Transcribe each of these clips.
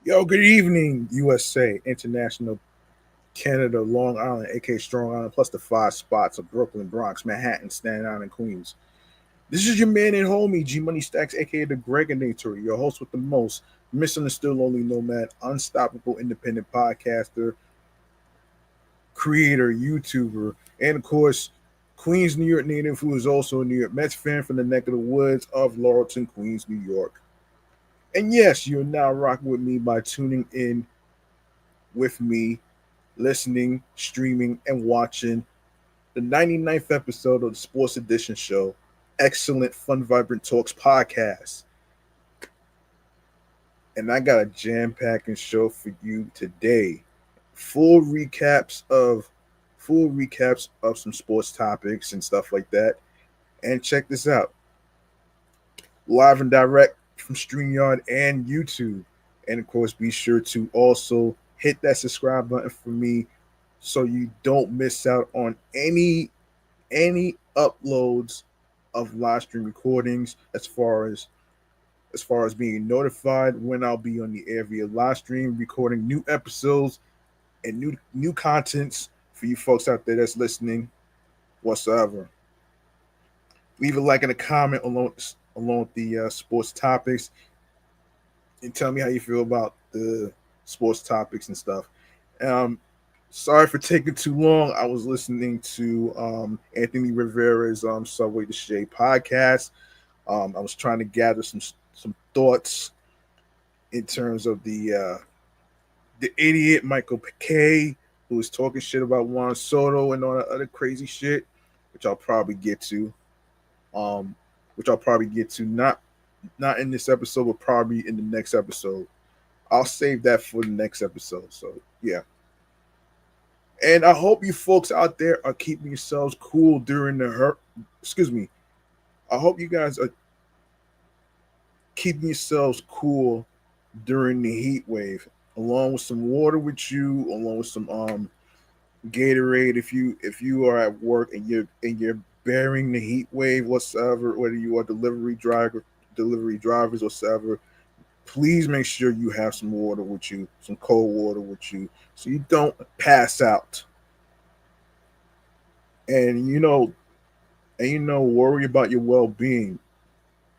Yo, good evening, USA, International, Canada, Long Island, aka Strong Island, plus the five spots of Brooklyn, Bronx, Manhattan, Staten Island, Queens. This is your man and homie, G Money Stacks, aka the Gregonator, your host with the most, misunderstood lonely nomad, unstoppable independent podcaster, creator, YouTuber, and of course, Queens, New York native who is also a New York Mets fan from the neck of the woods of Laurelton, Queens, New York. And yes, you're now rocking with me by tuning in with me, listening, streaming, and watching the 99th episode of the Sports Edition show, Excellent Fun Vibrant Talks podcast. And I got a jam-packing show for you today. Full recaps of some sports topics and stuff like that. And check this out. Live and direct from StreamYard and YouTube. And of course, be sure to also hit that subscribe button for me so you don't miss out on any uploads of live stream recordings as far as being notified when I'll be on the air via live stream recording new episodes and new contents for you folks out there that's listening whatsoever. Leave a like and a comment along with the sports topics and tell me how you feel about the sports topics and stuff. Um, Sorry for taking too long. I was listening to Anthony Rivera's Subway to Shea podcast. I was trying to gather some thoughts in terms of the idiot Michael Piquet who was talking shit about Juan Soto and all that other crazy shit, which I'll probably get to. Um, which I'll probably get to not in this episode, but probably in the next episode. I'll save that for the next episode. So yeah. And I hope you folks out there are keeping yourselves cool during the excuse me. I hope you guys are keeping yourselves cool during the heat wave, along with some water with you, along with some Gatorade if you are at work and you're bearing the heat wave whatsoever, whether you are delivery drivers whatsoever. Please make sure you have some water with you, some cold water with you, so you don't pass out. And worry about your well being.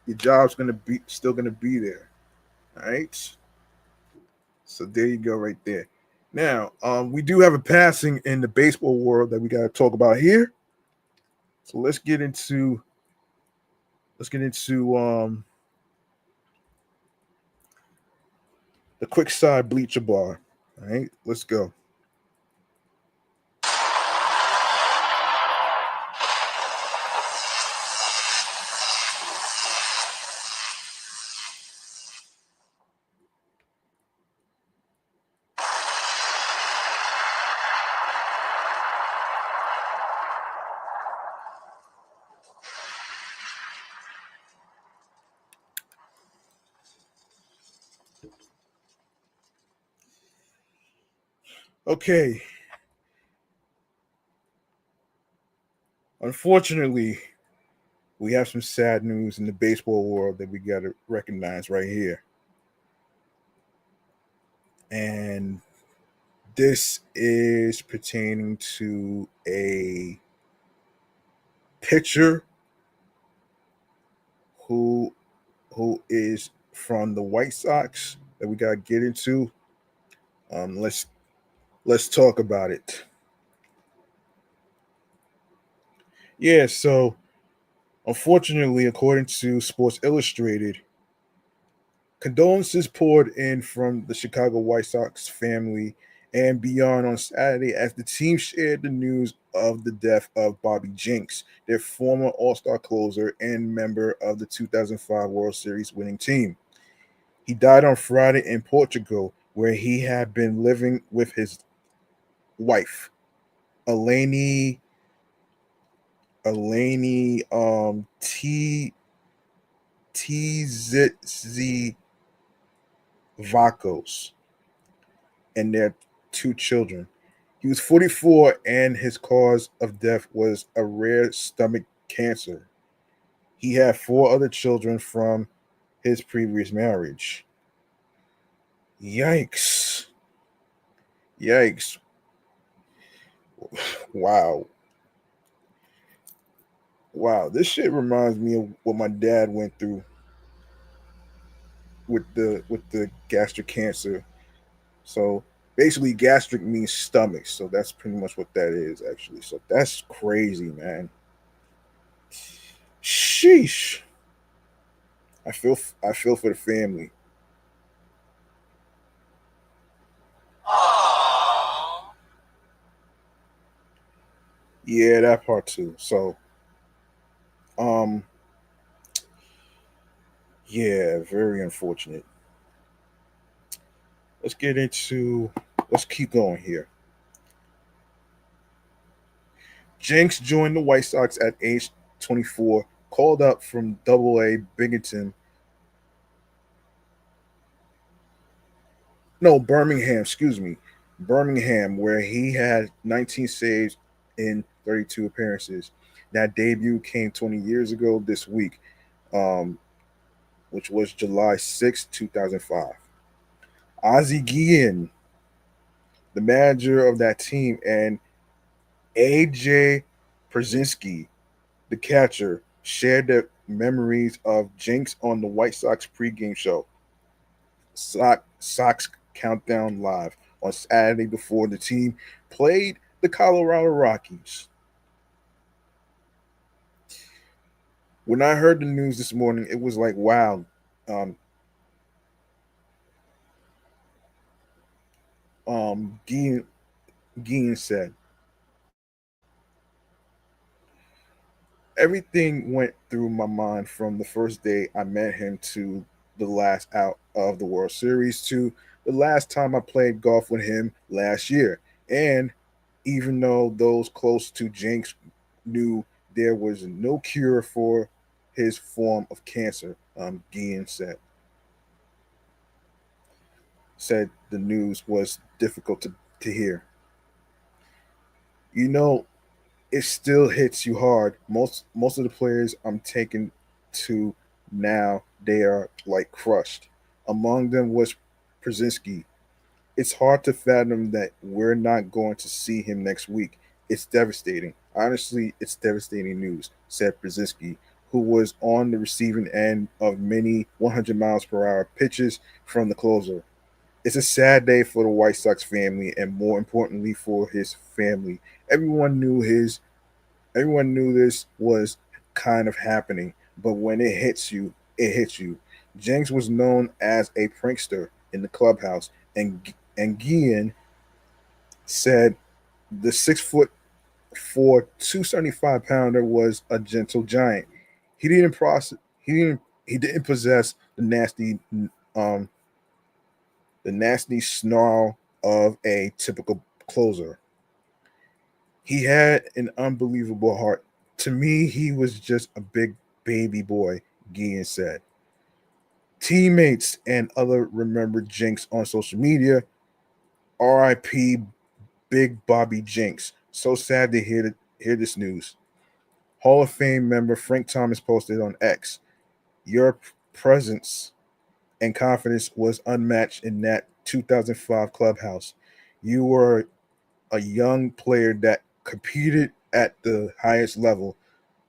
Your job's gonna be still gonna be there. All right. So there you go, right there. Now, we do have a passing in the baseball world that we got to talk about here. So let's get into the quick side bleacher bar. All right, let's go. Okay. Unfortunately, we have some sad news in the baseball world that we got to recognize right here. And this is pertaining to a pitcher who who is from the White Sox that we gotta get into. Let's talk about it. Yeah, so unfortunately, according to Sports Illustrated, condolences poured in from the Chicago White Sox family and beyond on Saturday as the team shared the news of the death of Bobby Jenks, their former All-Star closer and member of the 2005 World Series winning team. He died on Friday in Portugal, where he had been living with his wife, Eleni T Tzitzi Vakos, and their two children. He was 44, and his cause of death was a rare stomach cancer. He had four other children from his previous marriage. Yikes. Yikes. Wow. Wow. This shit reminds me of what my dad went through with the gastric cancer. So basically gastric means stomach. So that's pretty much what that is actually. So that's crazy, man. Sheesh. I feel for the family. Yeah, that part too. So um yeah, very unfortunate. Let's get into let's keep going here. Jenks joined the White Sox at age 24, called up from Double A Binghamton, no Birmingham, excuse me, Birmingham, where he had 19 saves in 32 appearances. That debut came 20 years ago this week, um, which was July 6, 2005. Ozzie Guillen, the manager of that team, and AJ Przinsky, the catcher, shared their memories of Jenks on the White Sox pregame show, Sox Countdown Live, on Saturday before the team played the Colorado Rockies. When I heard the news this morning, it was like, wow. Um, Guillen, Guillen said, everything went through my mind from the first day I met him to the last out of the World Series to the last time I played golf with him last year. And even though those close to Jenks knew there was no cure for his form of cancer, Guillen said the news was difficult to hear. You know, it still hits you hard. Most of the players I'm taking to now, they are like crushed. Among them was Przinsky. It's hard to fathom that we're not going to see him next week. It's devastating. Honestly, it's devastating news, said Przinsky, who was on the receiving end of many 100 miles per hour pitches from the closer. It's a sad day for the White Sox family and more importantly for his family. Everyone knew his Everyone knew this was kind of happening, but when it hits you, it hits you. Jenks was known as a prankster in the clubhouse, and Guillen said the 6'4", 275 pounder was a gentle giant. He didn't process. He didn't possess um the nasty snarl of a typical closer. He had an unbelievable heart. To me, he was just a big baby boy, Guillen said. Teammates and other remembered Jenks on social media. RIP Big Bobby Jenks. So sad to hear this news. Hall of Fame member Frank Thomas posted on X, your presence and confidence was unmatched in that 2005 clubhouse. You were a young player that competed at the highest level,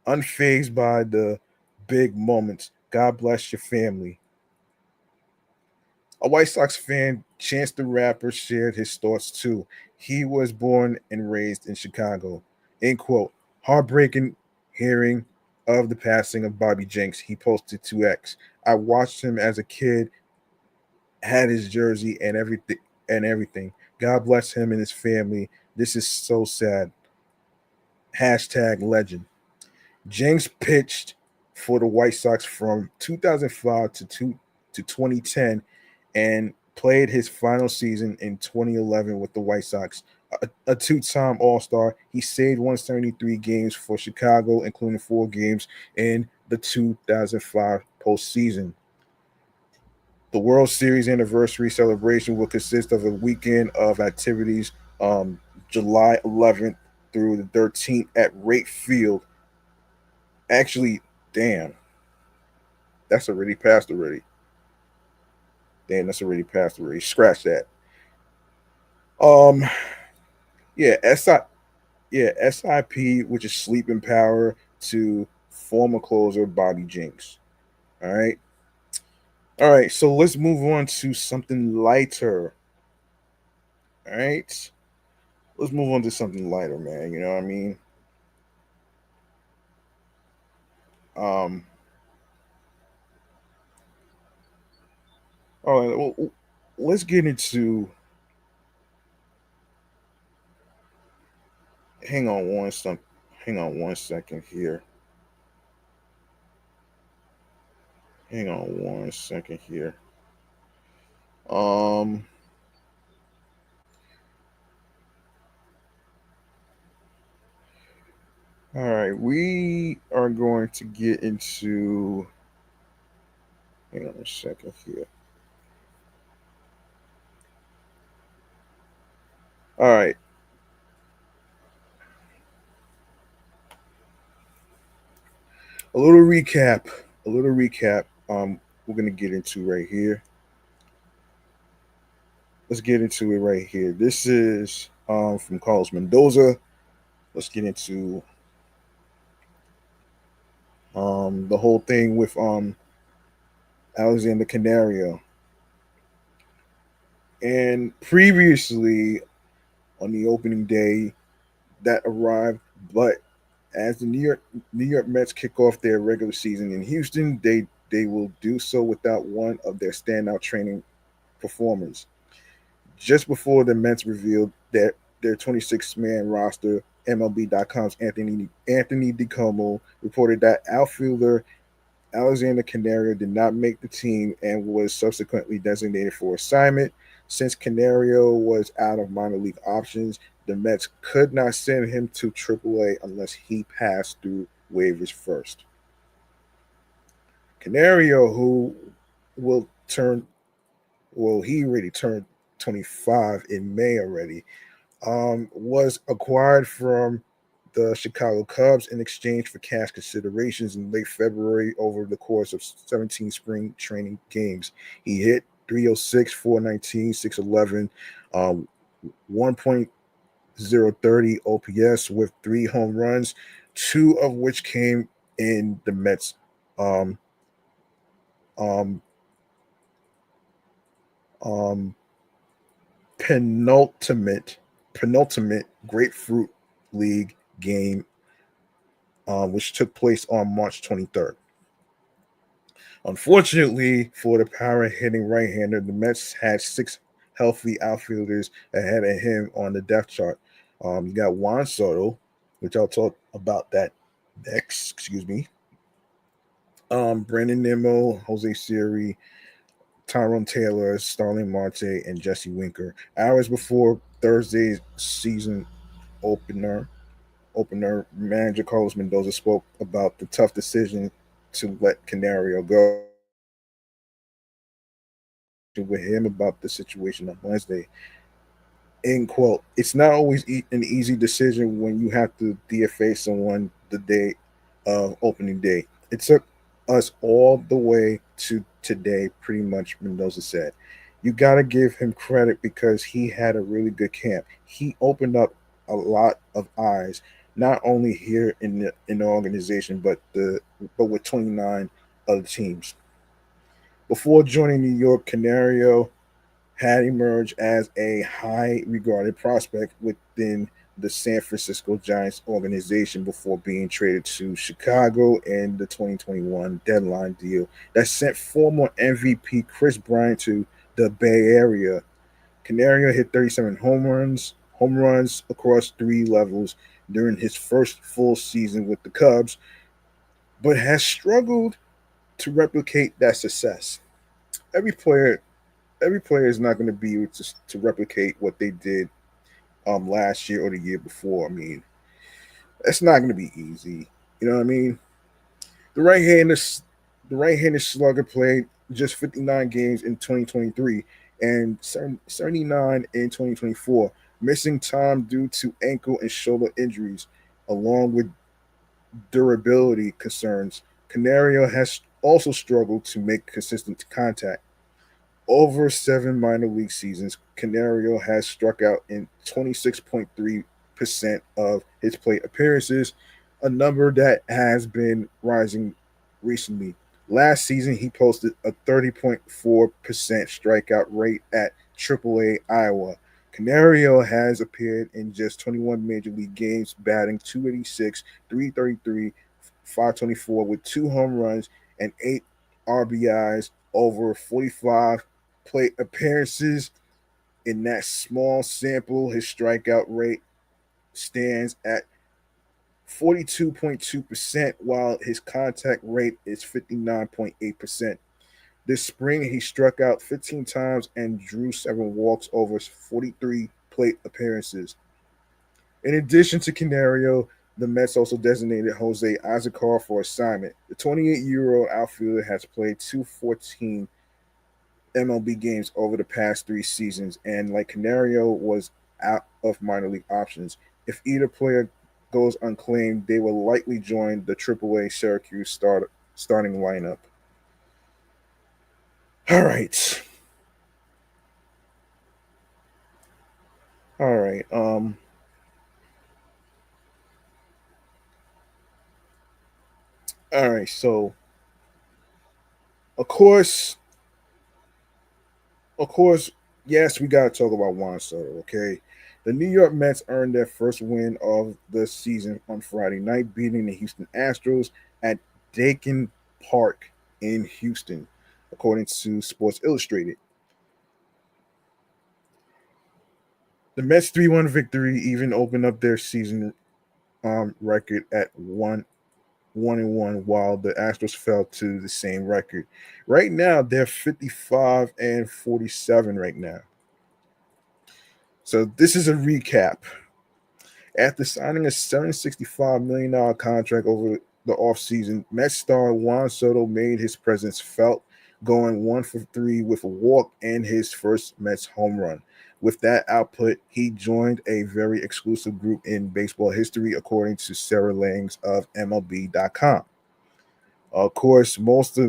unfazed by the big moments. God bless your family. A White Sox fan, Chance the Rapper, shared his thoughts too. He was born and raised in Chicago. End quote. Heartbreaking hearing of the passing of Bobby Jenks. He posted to X. I watched him as a kid, had his jersey and everything. God bless him and his family. This is so sad. Hashtag legend. Jenks pitched for the White Sox from 2005 to 2010 and played his final season in 2011 with the White Sox. A two-time All-Star, he saved 173 games for Chicago, including 4 games in the 2005 postseason. The World Series anniversary celebration will consist of a weekend of activities, July 11th through the 13th at Rate Field. Actually, damn, that's already passed already. Damn, that's already passed already. Scratch that. Um, yeah, SIP, which is sleeping power to former closer Bobby Jenks. All right. All right. So let's move on to something lighter. All right. Let's move on to something lighter, man. You know what I mean? Um, all right. Well, let's get into. Hang on one some. Hang on one second here. Hang on one second here. Um. All right. We are going to get into. Hang on a second here. All right. A little recap. A little recap. We're gonna get into right here. Let's get into it right here. This is from Carlos Mendoza. Let's get into the whole thing with Alexander Canario. And previously on the opening day, that arrived, but as the New York Mets kick off their regular season in Houston, they will do so without one of their standout training performers. Just before the Mets revealed that their 26-man roster, MLB.com's Anthony DiComo reported that outfielder Alexander Canario did not make the team and was subsequently designated for assignment. Since Canario was out of minor league options, the Mets could not send him to AAA unless he passed through waivers first. Canario, who will turn, well, he already turned 25 in May already, was acquired from the Chicago Cubs in exchange for cash considerations in late February over the course of 17 spring training games. He hit 306, 419, 611, um, 1.030 OPS with 3 home runs, two of which came in the Mets' um, um, um, penultimate Grapefruit League game, which took place on March 23rd. Unfortunately for the power hitting right hander, the Mets had six healthy outfielders ahead of him on the depth chart. You got Juan Soto, which I'll talk about that next. Excuse me. Brandon Nimmo, Jose Siri, Tyrone Taylor, Starling Marte, and Jesse Winker. Hours before Thursday's season opener, manager Carlos Mendoza spoke about the tough decision to let Canario go with him about the situation on Wednesday. End quote. It's not always an easy decision when you have to DFA someone the day of opening day. It took us all the way to today, pretty much, Mendoza said. You got to give him credit because he had a really good camp. He opened up a lot of eyes, not only here in the organization, but with 29 other teams. Before joining New York, Canario had emerged as a high regarded prospect within the San Francisco Giants organization before being traded to Chicago in the 2021 deadline deal that sent former MVP Chris Bryant to the Bay Area. Canario hit 37 home runs across three levels during his first full season with the Cubs, but has struggled to replicate that success. Every player every player is not going to be able to replicate what they did last year or the year before. I mean, that's not going to be easy. You know what I mean? The right-handed the right-handed slugger played just 59 games in 2023 and 79 in 2024, missing time due to ankle and shoulder injuries, along with durability concerns. Canario has also struggled to make consistent contact. Over 7 minor league seasons, Canario has struck out in 26.3% of his plate appearances, a number that has been rising recently. Last season, he posted a 30.4% strikeout rate at AAA Iowa. Canario has appeared in just 21 major league games, batting 286, 333, 524 with 2 home runs and 8 RBIs over 45 plate appearances. In that small sample, his strikeout rate stands at 42.2%, while his contact rate is 59.8%. This spring, he struck out 15 times and drew 7 walks over 43 plate appearances. In addition to Canario, the Mets also designated Jose Azocar for assignment. The 28-year-old outfielder has played 214 MLB games over the past 3 seasons, and like Canario was out of minor league options. If either player goes unclaimed, they will likely join the AAA Syracuse starting lineup. All right, all right. All right. So, of course, of course, yes, we gotta talk about Juan Soto. Okay, the New York Mets earned their first win of the season on Friday night, beating the Houston Astros at Dakin Park in Houston, according to Sports Illustrated. The Mets 3-1 victory even opened up their season record at 1-1, while the Astros fell to the same record. Right now, they're 55-47 right now. So this is a recap. After signing a $765 million contract over the offseason, Mets star Juan Soto made his presence felt, going 1 for 3 with a walk and his first Mets home run. With that output, he joined a very exclusive group in baseball history, according to Sarah Langs of MLB.com. Of course, most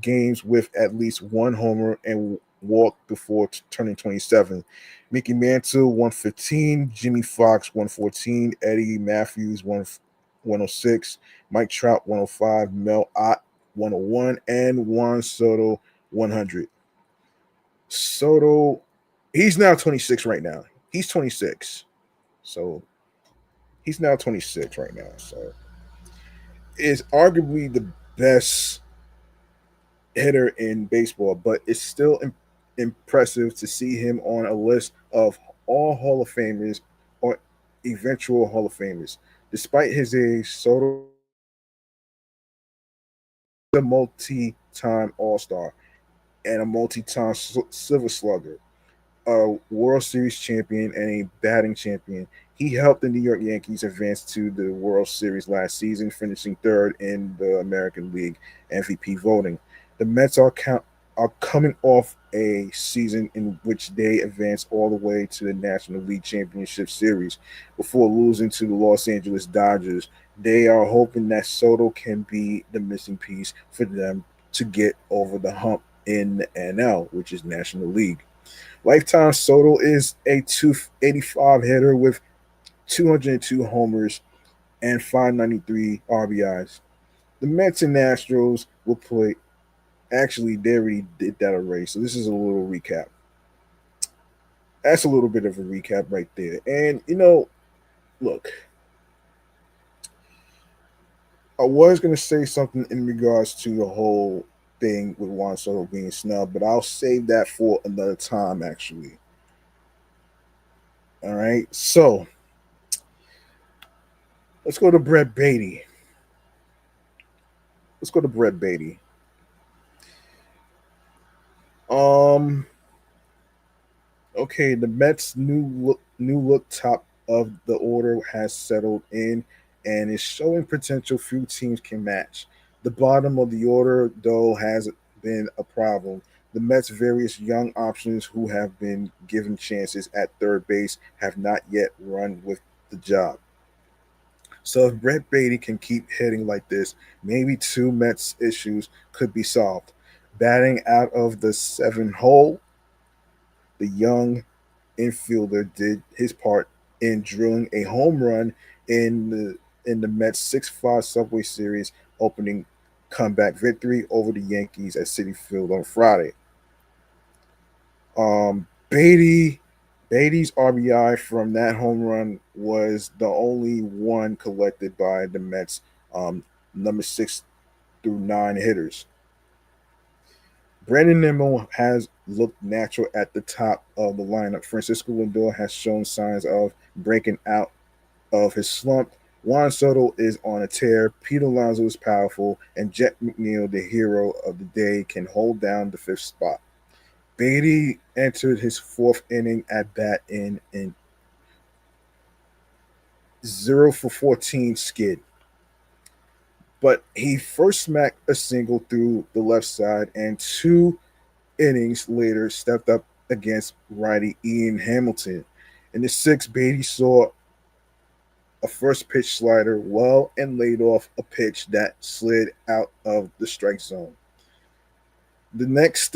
games with at least one homer and walk before turning 27. Mickey Mantle 115, Jimmy Fox 114, Eddie Matthews 106, Mike Trout 105, Mel Ott 101, and Juan Soto 100. Soto, he's now 26 right now. He's 26, so he's now 26 right now. So is arguably the best hitter in baseball, but it's still impressive to see him on a list of all Hall of Famers or eventual Hall of Famers. Despite his age, Soto is a multi-time All-Star and a multi-time Silver Slugger, a World Series champion and a batting champion. He helped the New York Yankees advance to the World Series last season, finishing third in the American League MVP voting. The Mets are coming off a season in which they advanced all the way to the National League Championship Series before losing to the Los Angeles Dodgers. They are hoping that Soto can be the missing piece for them to get over the hump in the NL, which is National League. Lifetime Soto is a 285 hitter with 202 homers and 593 RBIs. The Mets and Astros will play. Actually, they already did that already. So this is a little recap. That's a little bit of a recap right there. And look, I was gonna say something in regards to the whole thing with Juan Soto being snubbed, but I'll save that for another time. Actually, all right. So let's go to Brett Baty. Let's go to Brett Baty. Um. Okay, the Mets' new look top of the order has settled in and is showing potential few teams can match. The bottom of the order, though, has been a problem. The Mets' various young options who have been given chances at third base have not yet run with the job. So if Brett Baty can keep hitting like this, maybe two Mets issues could be solved. Batting out of the seventh hole, the young infielder did his part in drilling a home run in the Mets 6-5 Subway Series opening comeback victory over the Yankees at Citi Field on Friday. Baty Baty's RBI from that home run was the only one collected by the Mets number 6 through 9 hitters. Brandon Nimmo has looked natural at the top of the lineup. Francisco Lindor has shown signs of breaking out of his slump. Juan Soto is on a tear. Pete Alonso is powerful, and Jet McNeil, the hero of the day, can hold down the fifth spot. Baty entered his fourth inning at bat in 0 for 14 skid, but he first smacked a single through the left side, and 2 innings later stepped up against righty Ian Hamilton. In the sixth, Baty saw a first pitch slider well and laid off a pitch that slid out of the strike zone. The next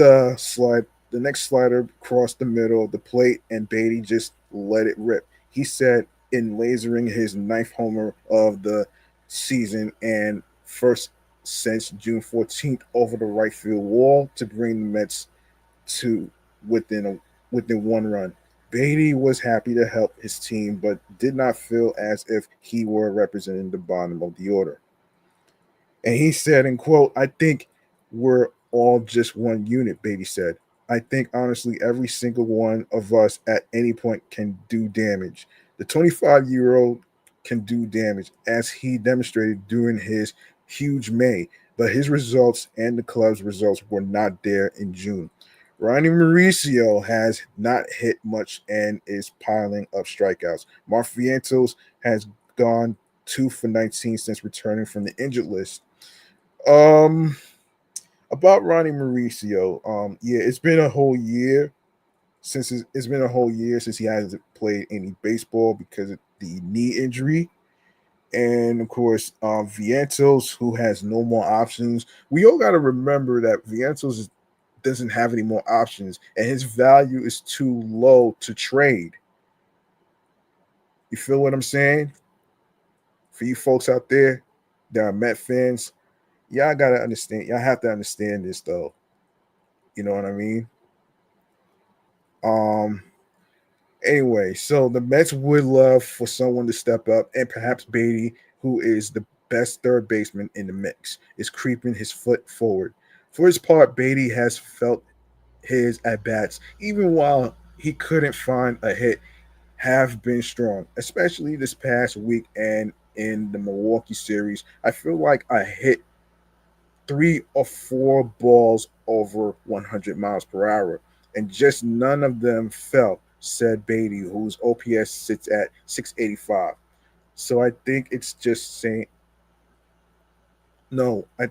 the next slider crossed the middle of the plate, and Baty just let it rip. He said in lasering his ninth homer of the season and first since June 14th over the right field wall to bring the Mets to within a within 1 run. Baty was happy to help his team, but did not feel as if he were representing the bottom of the order. And he said, in quote, "I think we're all just one unit," Baty said. "I think honestly every single one of us at any point can do damage. The 25-year-old can do damage, as he demonstrated during his huge May, but his results and the club's results were not there in June. Ronnie Mauricio has not hit much and is piling up strikeouts. Mark Vientos has gone 2 for 19 since returning from the injured list. Um, about Ronnie Mauricio, yeah, it's been a whole year since he hasn't played any baseball because of the knee injury, and of course, Vientos, who has no more options. We all got to remember that doesn't have any more options, and his value is too low to trade. You feel what I'm saying? For you folks out there that are Met fans, y'all gotta understand. Y'all have to understand this though. You know what I mean? Um. Anyway, so the Mets would love for someone to step up, and perhaps Baty, who is the best third baseman in the mix, is creeping his foot forward. For his part, Baty has felt his at bats, even while he couldn't find a hit, have been strong, especially this past week and in the Milwaukee series. I feel like I hit 3 or 4 balls over 100 miles per hour, and just none of them fell, said Baty, whose OPS sits at 685. So I think it's just saying, no, I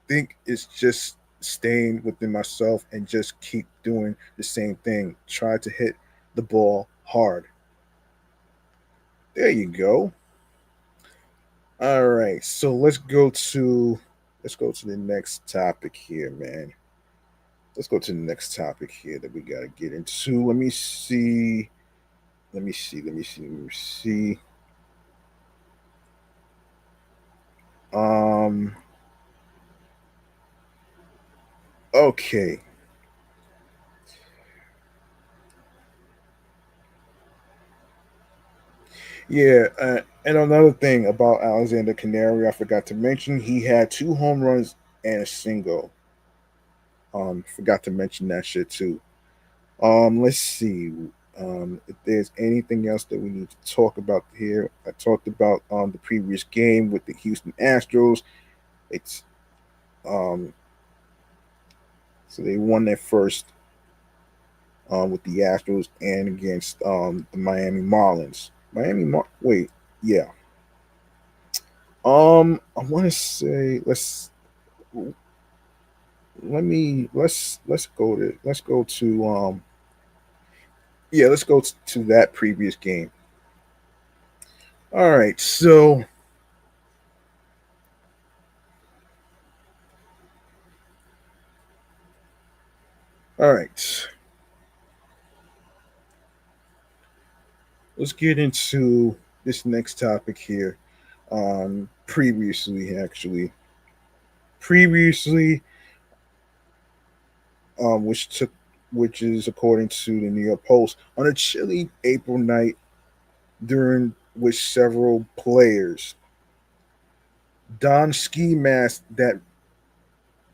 think it's just staying within myself and just keep doing the same thing. Try to hit the ball hard. There you go. All right, so let's go to the next topic here, man. Let's go to the next topic here that we got to get into. Let me see. Let me see. Let me see. Let me see. Um. Okay. Yeah. And another thing about Alexander Canario, I forgot to mention, he had 2 home runs and a single. Forgot to mention that shit too. Let's see. If there's anything else that we need to talk about here, I talked about the previous game with the Houston Astros. It's um So they won their first with the Astros and against the Miami Marlins. Wait, yeah. I want to say let's go to yeah, let's go to that previous game. All right, so All right, let's get into this next topic here. Previously, um, which took, which is according to the New York Post, on a chilly April night during which several players donned ski masks that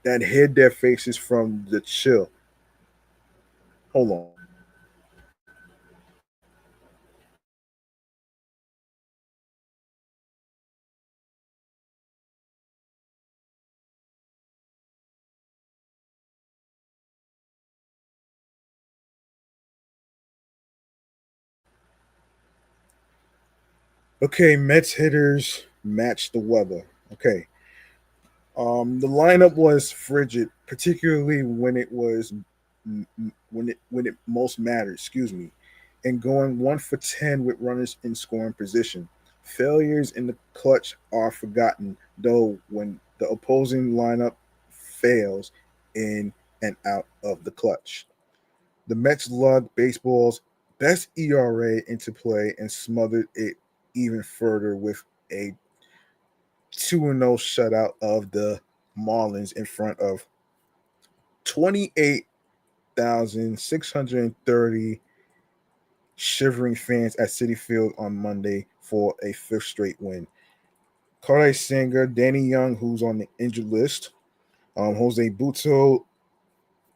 hid their faces from the chill. Hold on. Okay, Mets hitters match the weather. Okay. The lineup was frigid, particularly when it most mattered. Excuse me, and going 1 for 10 with runners in scoring position. Failures in the clutch are forgotten, though, when the opposing lineup fails in and out of the clutch. The Mets lugged baseball's best ERA into play and smothered it even further with a 2-0 shutout of the Marlins in front of 28,630 shivering fans at Citi Field on Monday for a fifth straight win. Kodai Senga, Danny Young, who's on the injured list, Jose Buto,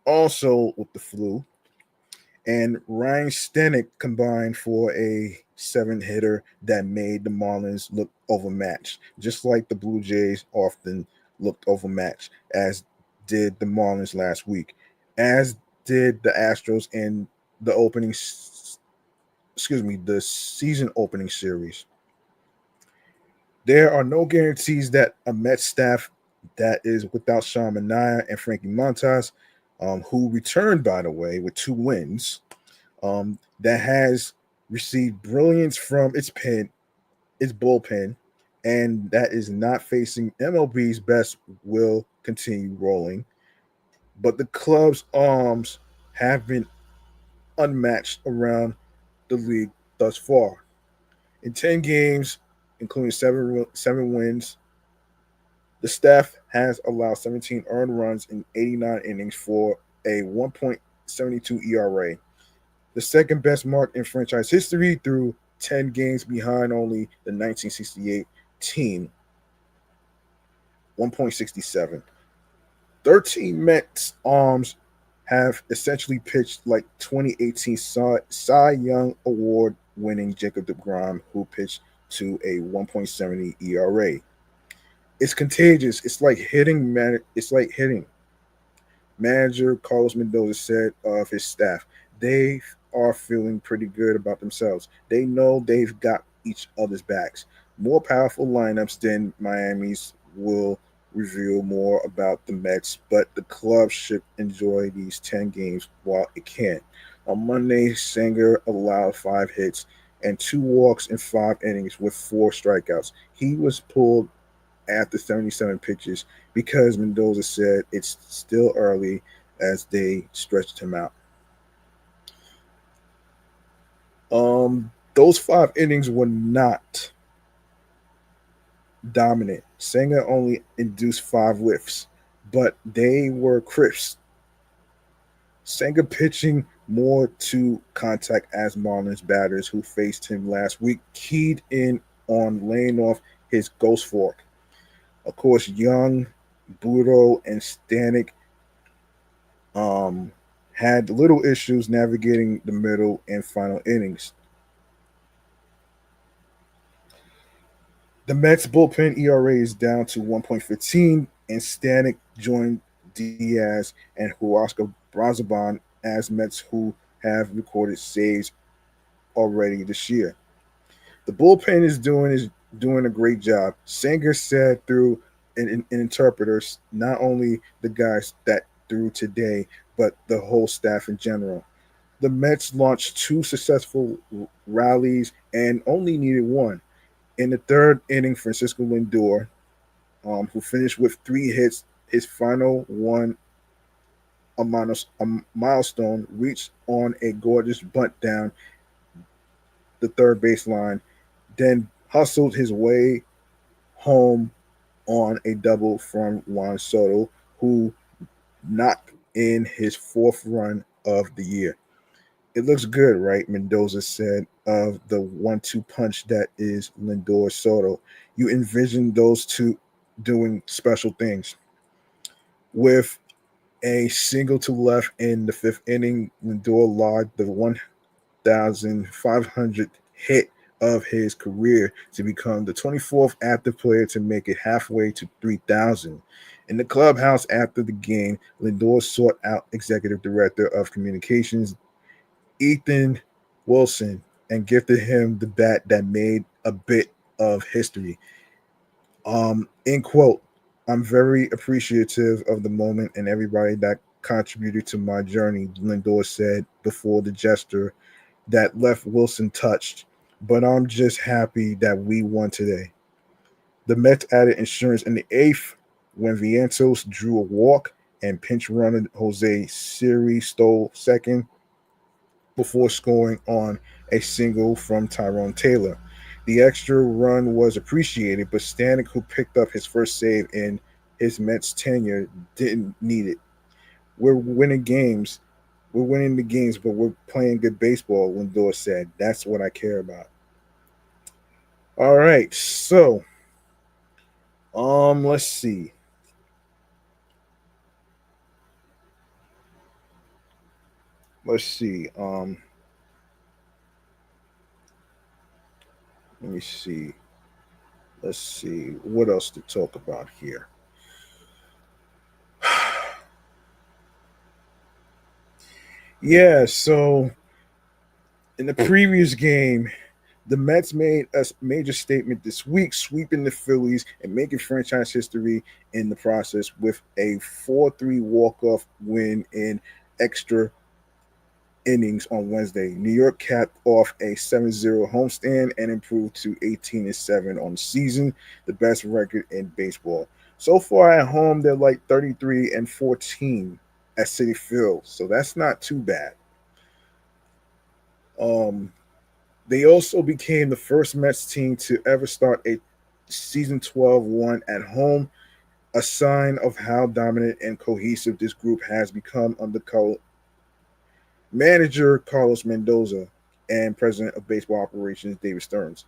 also with the flu, and Ryan Stanek combined for a seven-hitter that made the Marlins look overmatched, just like the Blue Jays often looked overmatched, as did the Marlins last week, as did the Astros in the the season opening series. There are no guarantees that a Mets staff that is without Sean Manaea and Frankie Montas, who returned, by the way, with 2 wins, that has received brilliance from its bullpen, and that is not facing MLB's best, will continue rolling. But the club's arms have been unmatched around the league thus far. In 10 games, including seven wins, the staff has allowed 17 earned runs in 89 innings for a 1.72 ERA, the second best mark in franchise history, through 10 games behind only the 1968 team, 1.67. 13 Mets arms have essentially pitched like 2018 Cy Young Award winning Jacob DeGrom, who pitched to a 1.70 ERA. It's contagious. It's like hitting. Manager Carlos Mendoza said of his staff, they are feeling pretty good about themselves. They know they've got each other's backs. More powerful lineups than Miami's will reveal more about the Mets, but the club should enjoy these 10 games while it can. On Monday, Sanger allowed 5 hits and 2 walks in 5 innings with 4 strikeouts. He was pulled after 77 pitches because Mendoza said it's still early as they stretched him out. Those 5 innings were not dominant. Senga only induced 5 whiffs, but they were crisp. Senga pitching more to contact as Marlins batters who faced him last week keyed in on laying off his ghost fork. Of course, Young, Budo, and Stanek um, had little issues navigating the middle and final innings. The Mets bullpen ERA is down to 1.15, and Stanek joined Diaz and Huasca Brazaban as Mets who have recorded saves already this year. The bullpen is doing a great job. Sanger said through an interpreter, not only the guys that threw today, but the whole staff in general. The Mets launched 2 successful rallies and only needed one. In the third inning, Francisco Lindor, who finished with 3 hits, his final one a milestone reached on a gorgeous bunt down the third baseline, then hustled his way home on a double from Juan Soto, who knocked in his fourth run of the year. It looks good, right? Mendoza said of the 1-2 punch that is Lindor Soto. You envision those two doing special things. With a single to left in the fifth inning, Lindor logged the 1,500th hit of his career to become the 24th active player to make it halfway to 3,000. In the clubhouse after the game, Lindor sought out executive director of communications Ethan Wilson and gifted him the bat that made a bit of history. In quote, I'm very appreciative of the moment and everybody that contributed to my journey, Lindor said before the gesture that left Wilson touched. But I'm just happy that we won today. The Mets added insurance in the eighth when Vientos drew a walk and pinch runner Jose Siri stole second before scoring on a single from Tyrone Taylor. The extra run was appreciated, but Stanek, who picked up his first save in his Mets tenure, didn't need it. We're winning games. We're winning the games, but we're playing good baseball, Lindor said. That's what I care about. All right, so let's see. Let's see. Let me see. Let's see what else to talk about here. Yeah, so in the previous game, the Mets made a major statement this week, sweeping the Phillies and making franchise history in the process with a 4-3 walk-off win in extra innings on Wednesday. New York capped off a 7-0 homestand and improved to 18-7 on the season, the best record in baseball. So far at home, they're like 33-14 at Citi Field, so that's not too bad. Um, They also became the first Mets team to ever start a season 12-1 at home, a sign of how dominant and cohesive this group has become under manager Carlos Mendoza and president of baseball operations David Stearns.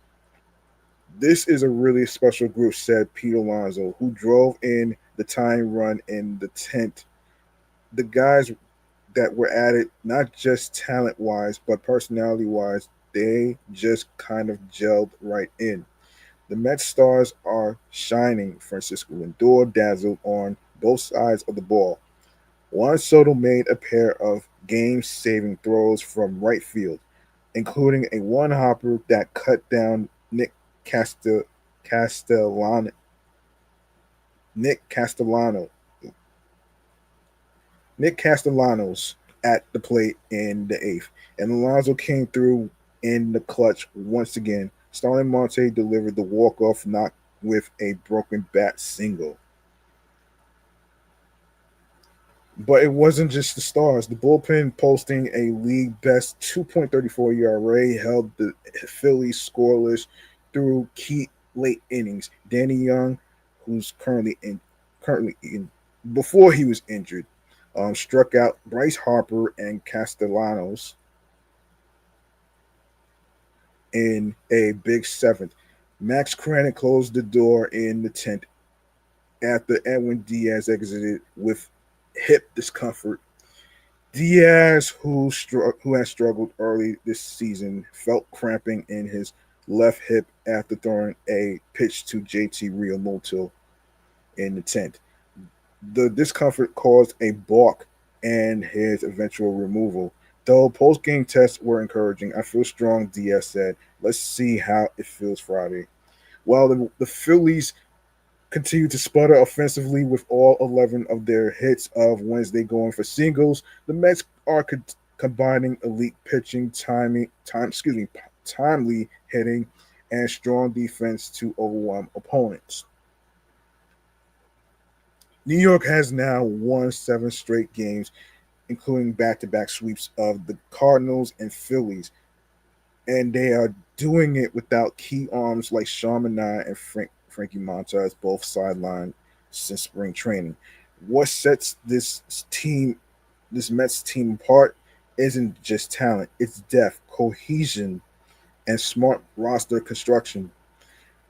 This is a really special group, said Pete Alonso, who drove in the tying run in the 10th. The guys that were added, not just talent wise, but personality wise, they just kind of gelled right in. The Mets stars are shining. Francisco Lindor dazzled on both sides of the ball. Juan Soto made a pair of game-saving throws from right field, including a one-hopper that cut down Castellano, Nick Castellano, Nick Castellanos at the plate in the eighth, and Alonso came through in the clutch once again. Starling Marte delivered the walk-off knock with a broken bat single. But it wasn't just the stars. The bullpen, posting a league best 2.34 ERA, held the Phillies scoreless through key late innings. Danny Young, who's currently in before he was injured, struck out Bryce Harper and Castellanos in a big seventh. Max Cranach closed the door in the 10th after Edwin Diaz exited with hip discomfort. Diaz, who has struggled early this season, felt cramping in his left hip after throwing a pitch to JT Realmuto in the 10th. The discomfort caused a balk and his eventual removal. Though post-game tests were encouraging, I feel strong, Diaz said. Let's see how it feels Friday. While the Phillies continue to sputter offensively with all 11 of their hits of Wednesday going for singles, the Mets are combining elite pitching, timely hitting, and strong defense to overwhelm opponents. New York has now won 7 straight games including back-to-back sweeps of the Cardinals and Phillies. And they are doing it without key arms like Sean Manaea and Frankie Montas, both sidelined since spring training. What sets this Mets team apart isn't just talent, it's depth, cohesion, and smart roster construction.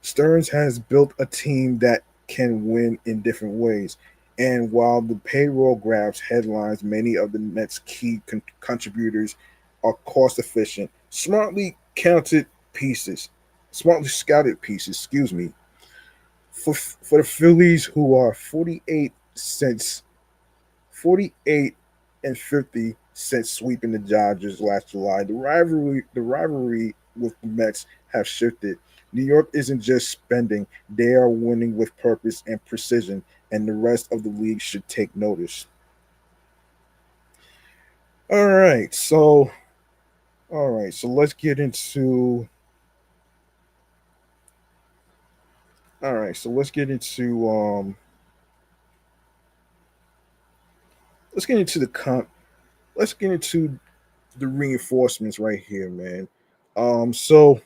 Stearns has built a team that can win in different ways. And while the payroll grabs headlines, many of the Mets' key contributors are cost efficient, smartly scouted pieces, excuse me. For the Phillies, who are 48 and 50 since sweeping the Dodgers last July. The rivalry with the Mets have shifted. New York isn't just spending; they are winning with purpose and precision, and the rest of the league should take notice. All right, so let's get into let's get into the let's get into the reinforcements right here, man. Um, so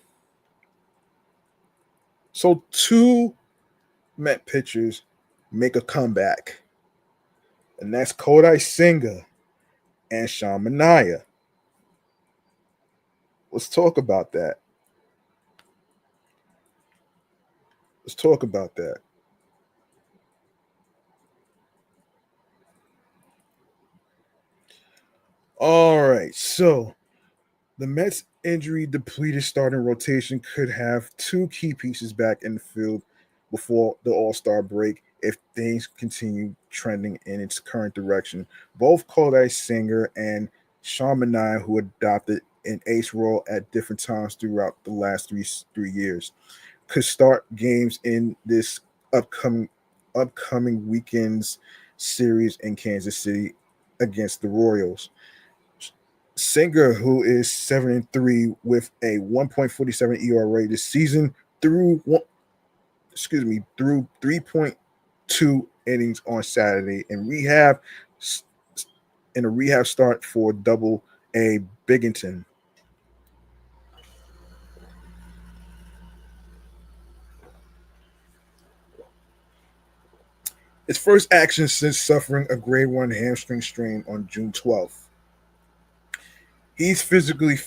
two Met pitchers make a comeback, and that's Kodai Senga and Sean Manaea. Let's talk about that. Let's talk about that. All right, so the Mets' injury depleted starting rotation could have two key pieces back in the field before the All Star break if things continue trending in its current direction. Both Kodai Singer and Sean Manaea, who adopted an ace role at different times throughout the last three years, could start games in this upcoming weekend's series in Kansas City against the Royals. Singer, who is 7-3 with a 1.47 ERA this season, through through 3.2 innings on Saturday in a rehab start for Double A Binghamton. His first action since suffering a grade 1 hamstring strain on June 12th. He's physically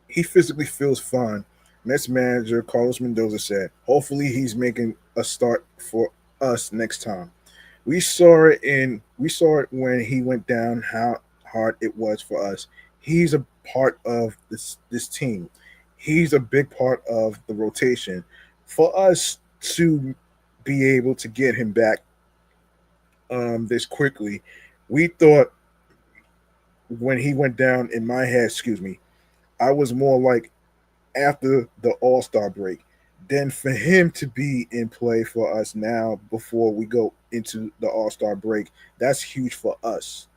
he physically feels fine. Mets manager Carlos Mendoza said, "Hopefully, he's making a start for us next time." We saw it when he went down how hard it was for us. He's a part of this team. He's a big part of the rotation. For us to be able to get him back this quickly, we thought when he went down in my head, excuse me, I was more like after the All Star break. Then for him to be in play for us now before we go into the All Star break, that's huge for us.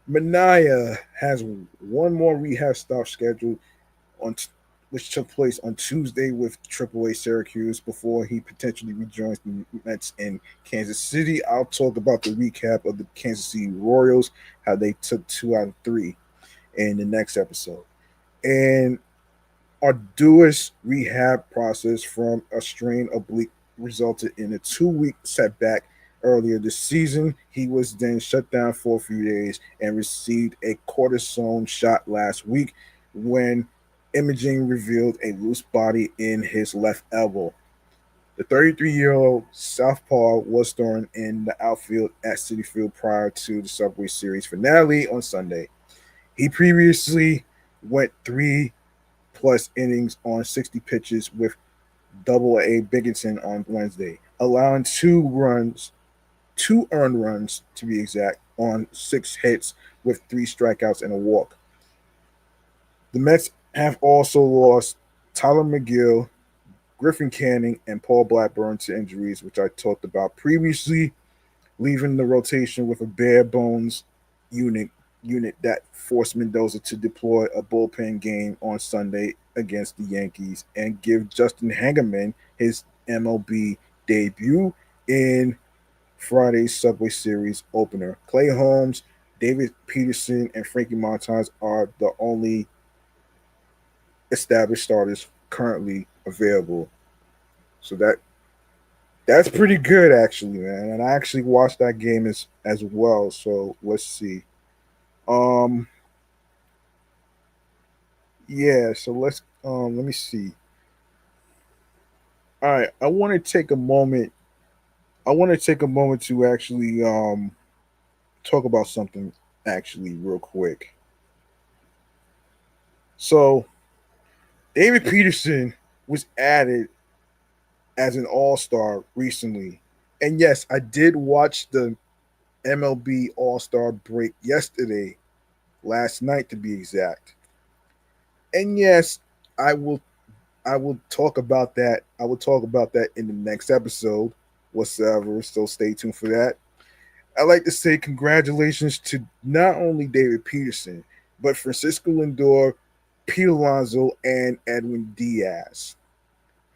Manaya has one more rehab stop scheduled on which took place on Tuesday with AAA Syracuse before he potentially rejoins the Mets in Kansas City. I'll talk about the recap of the Kansas City Royals, how they took 2 out of 3 in the next episode. And arduous rehab process from a strain oblique resulted in a 2 week setback earlier this season. He was then shut down for a few days and received a cortisone shot last week when imaging revealed a loose body in his left elbow. The 33-year-old Southpaw was thrown in the outfield at Citi Field prior to the Subway Series finale on Sunday. He previously went 3+ innings on 60 pitches with Double A Binghamton on Wednesday, allowing 2 earned runs to be exact, on 6 hits with 3 strikeouts and a walk. The Mets have also lost Tyler McGill, Griffin Canning, and Paul Blackburn to injuries, which I talked about previously, leaving the rotation with a bare bones unit that forced Mendoza to deploy a bullpen game on Sunday against the Yankees and give Justin Hangerman his MLB debut in Friday's Subway Series opener. Clay Holmes, David Peterson, and Frankie Montas are the only established starters currently available. So that's pretty good actually, man. And I actually watched that game as well. So let's see. Um yeah, so let me see. All right, I want to take a moment. I want to take a moment to actually talk about something actually real quick. So, David Peterson was added as an all-star recently. And yes, I did watch the MLB All-Star break yesterday, last night to be exact. And yes, I will I will talk about that. I will talk about that in the next episode whatsoever. So stay tuned for that. I'd like to say congratulations to not only David Peterson, but Francisco Lindor, Pete Alonso, and Edwin Diaz.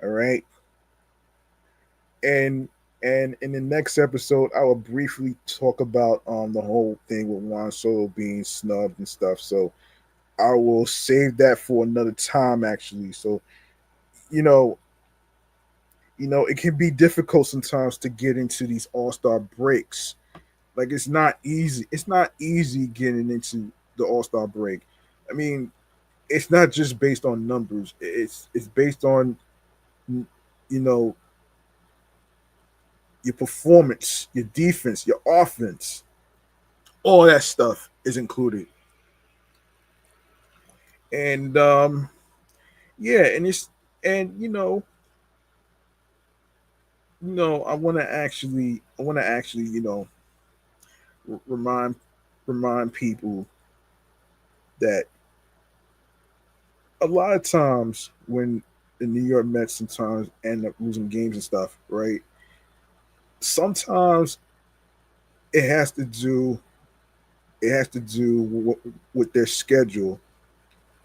All right. And and in the next episode, I will briefly talk about the whole thing with Juan Soto being snubbed and stuff. So I will save that for another time actually. So, you know, it can be difficult sometimes to get into these all-star breaks. Like it's not easy. It's not easy getting into the all-star break. I mean, it's not just based on numbers. It's based on you know your performance, your defense, your offense. All that stuff is included. And yeah, and it's and I want to actually remind people that a lot of times when the New York Mets sometimes end up losing games and stuff, right? Sometimes it has to do with their schedule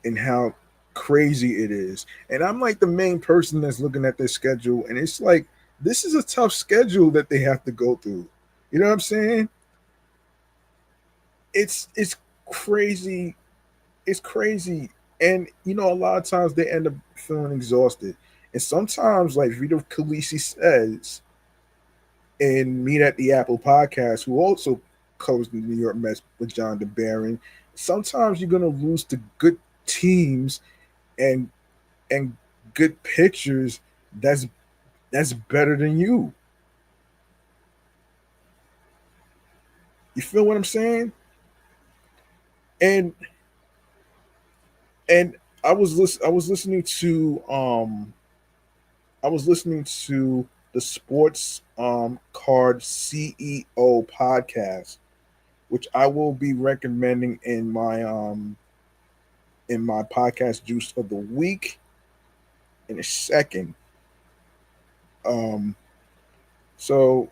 and how crazy it is. And I'm like the main person that's looking at their schedule, and it's like this is a tough schedule that they have to go through. You know what I'm saying? It's crazy. It's crazy. And a lot of times they end up feeling exhausted. And sometimes, like Vito Khaleesi says in Meet at the Apple podcast, who also covers the New York Mets with John DeBaron, sometimes you're gonna lose to good teams and and good pitchers that's better than you. You feel what I'm saying? And and I was listening to the Sports Card CEO podcast, which I will be recommending in my podcast juice of the week in a second. Um, so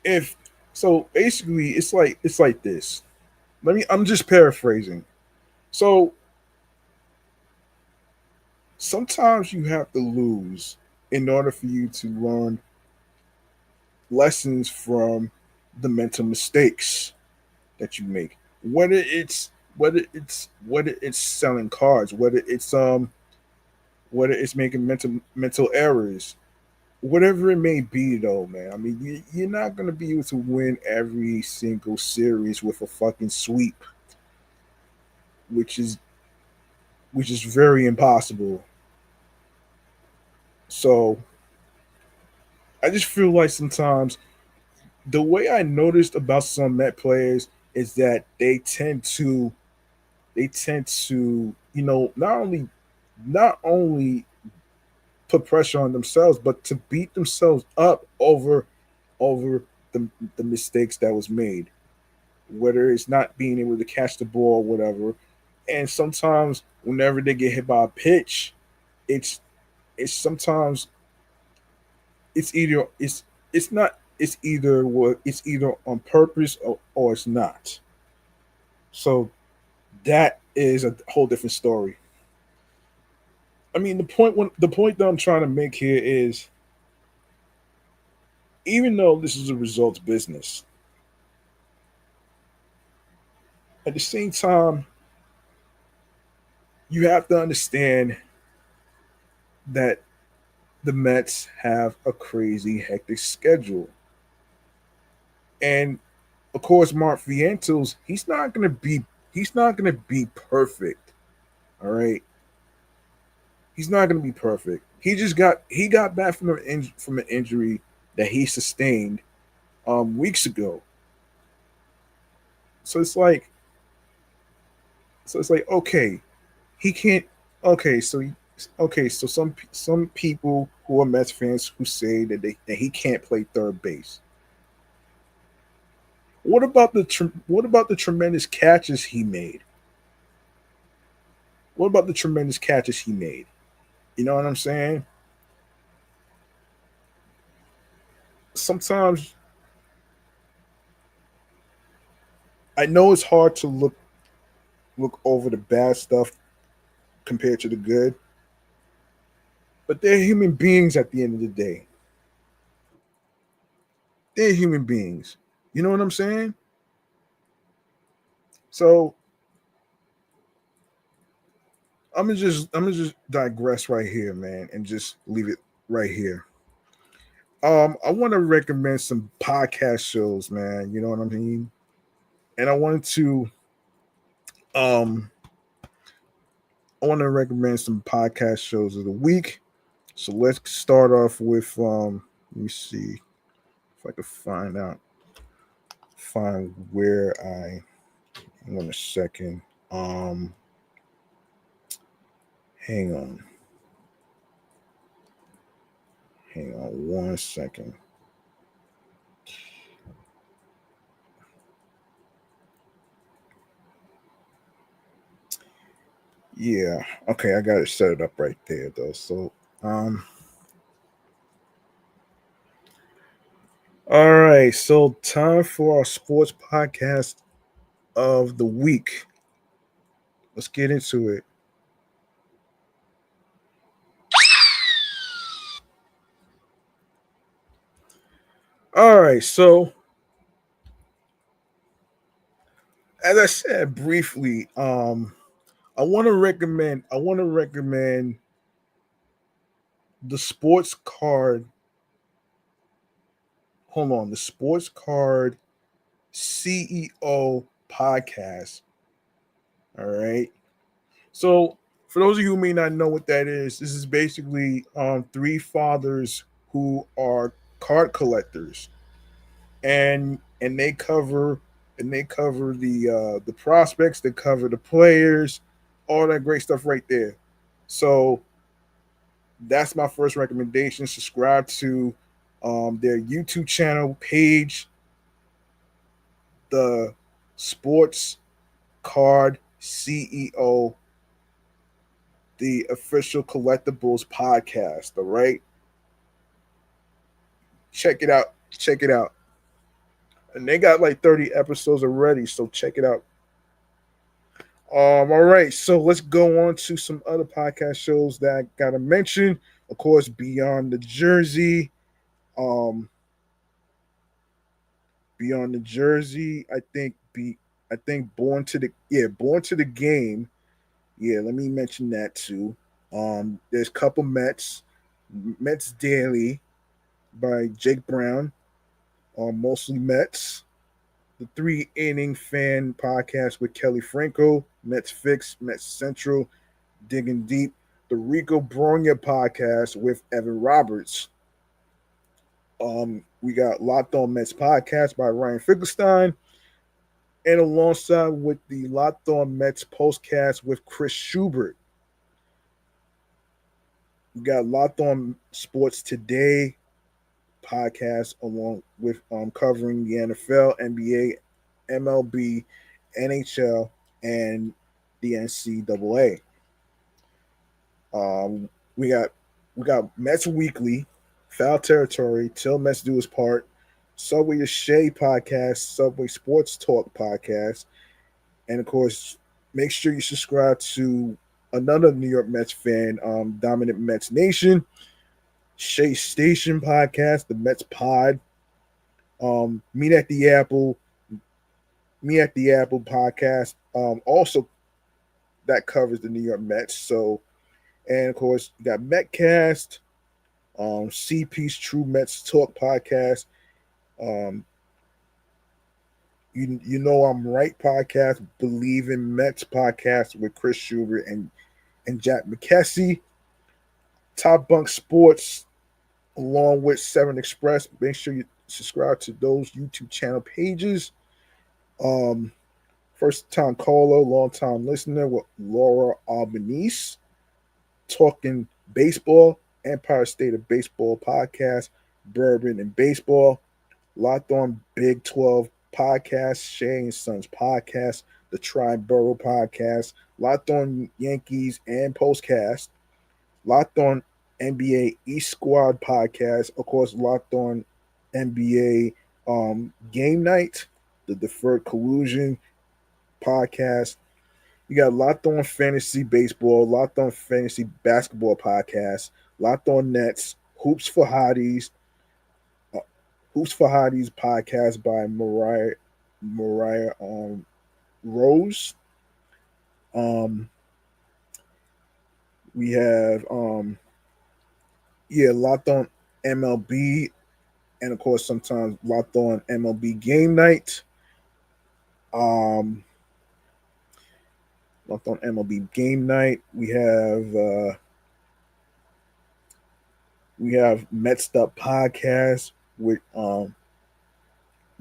if so, basically, it's like this. I'm just paraphrasing. So sometimes you have to lose in order for you to learn lessons from the mental mistakes that you make. Whether it's selling cards, whether it's making mental errors, whatever it may be though, man. I mean, you're not gonna be able to win every single series with a fucking sweep, which is very impossible. So I just feel like sometimes the way I noticed about some Met players is that they tend to not only put pressure on themselves, but to beat themselves up over the mistakes that was made, whether it's not being able to catch the ball or whatever. And sometimes whenever they get hit by a pitch, it's sometimes it's not it's either on purpose or it's not. So that is a whole different story. I mean, the point that I'm trying to make here is even though this is a results business, at the same time, you have to understand that the Mets have a crazy hectic schedule. And of course, Mark Vientos, he's not gonna be perfect. All right. He's not gonna be perfect. He got back from from an injury that he sustained weeks ago. So it's like okay, he can't okay, so some people who are Mets fans who say that he can't play third base. What about the tremendous catches he made? What about the tremendous catches he made? You know what I'm saying? Sometimes I know it's hard to look over the bad stuff compared to the good, but they're human beings at the end of the day. They're human beings. You know what I'm saying? So I'm gonna just digress right here, man, and just leave it right here. I want to recommend some podcast shows, man. You know what I mean? And um I want to recommend some podcast shows of the week. So let's start off with let me see if I can find where I hang on a second. Hang on. Hang on one second. Yeah. Okay, I got it set it up right there though. So all right, so time for our sports podcast of the week. Let's get into it. All right, so as I said briefly, I want to recommend the sports card. Hold on, the sports card CEO podcast. All right. So for those of you who may not know what that is, this is basically three fathers who are card collectors, and they cover the prospects, they cover the players, all that great stuff right there. So that's my first recommendation. Subscribe to their YouTube channel page, the Sports Card CEO, the official collectibles podcast. All right, check it out. Check it out. And they got like 30 episodes already, so check it out. All right, so let's go on to some other podcast shows that I gotta mention. Of course, Beyond the Jersey. Um, Beyond the Jersey. I think Born to the Game. Yeah, let me mention that too. There's a couple Mets Daily by Jake Brown. Mostly Mets. The Three Inning Fan podcast with Kelly Franco. Mets Fix, Mets Central, Digging Deep. The Rico Bronya podcast with Evan Roberts. We got Locked On Mets podcast by Ryan Finkelstein, and alongside with the Locked On Mets postcast with Chris Schubert. We got Locked On Sports Today podcast along with covering the NFL, NBA, MLB, NHL, and the NCAA. Um, we got Mets Weekly, Foul Territory, Till Mets Do His Part, Subway to Shea podcast, Subway Sports Talk podcast, and of course, make sure you subscribe to another New York Mets fan, Dominant Mets Nation, Shea Station podcast, the Mets Pod, Meet at the Apple, Me at the Apple podcast. Also that covers the New York Mets. So, and of course, you got Metcast, CP's True Mets Talk podcast. Um, you know I'm right podcast, Believe in Mets podcast with Chris Schubert and Jack McKessie. Top Bunk Sports along with Seven Express. Make sure you subscribe to those YouTube channel pages. Um, First time caller, long time listener with Laura Albanese, talking baseball, Empire State of Baseball podcast, Bourbon and Baseball, Locked On Big 12 podcast, Shay and Sons podcast, the Triborough podcast, Locked On Yankees and Postcast, Locked On NBA East Squad podcast, of course, Locked On NBA Game Night, the Deferred Collusion podcast. You got Locked On Fantasy Baseball, Locked On Fantasy Basketball podcast, Locked On Nets, uh, Hoops for Hotties podcast by Mariah Rose. Um, we have Locked On MLB, and of course sometimes Locked On MLB Game Night. Um, Locked On MLB Game Night. We have Metsed Up podcast with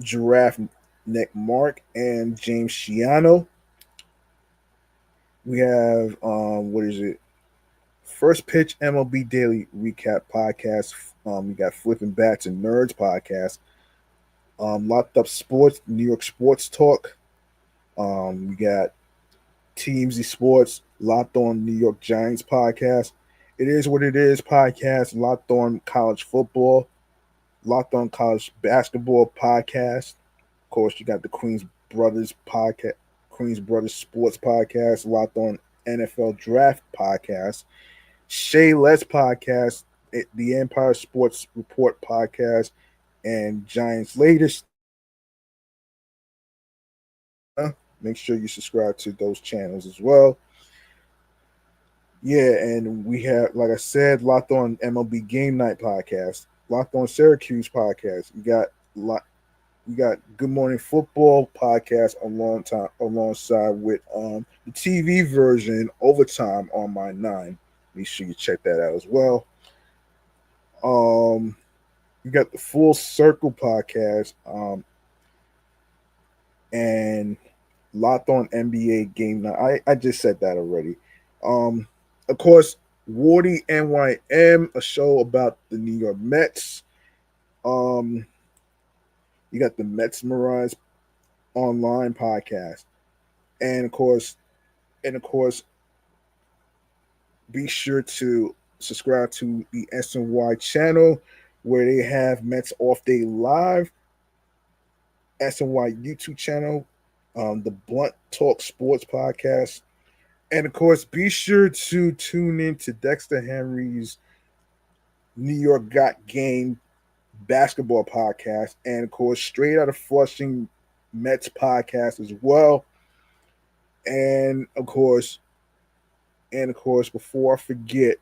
Giraffe Nick Mark and James Shiano. We have what is it? First Pitch MLB Daily Recap podcast. We got Flipping Bats and Nerds podcast. Locked Up Sports, New York Sports Talk. We got TMZ Sports, Locked On New York Giants podcast. It Is What It Is podcast, Locked On College Football, Locked On College Basketball podcast. Of course, you got the Queens Brothers podcast, Queens Brothers Sports podcast, Locked On NFL Draft podcast, Shea Les podcast, the Empire Sports Report podcast, and Giants latest. Make sure you subscribe to those channels as well. Yeah, and we have, like I said, Locked On MLB Game Night podcast, Locked On Syracuse podcast. We got Good Morning Football podcast alongside with the TV version Overtime on My Nine. Make sure you check that out as well. You got the Full Circle podcast and Locked On NBA Game Night. I just said that already. Of course, Wardy NYM, a show about the New York Mets. You got the Mets Mirage online podcast, and of course, be sure to subscribe to the SNY channel where they have Mets Off Day Live, SNY YouTube channel, the Blunt Talk Sports podcast. And of course, be sure to tune in to Dexter Henry's New York Got Game basketball podcast, and of course, Straight Out of Flushing Mets podcast as well. And of course, before I forget,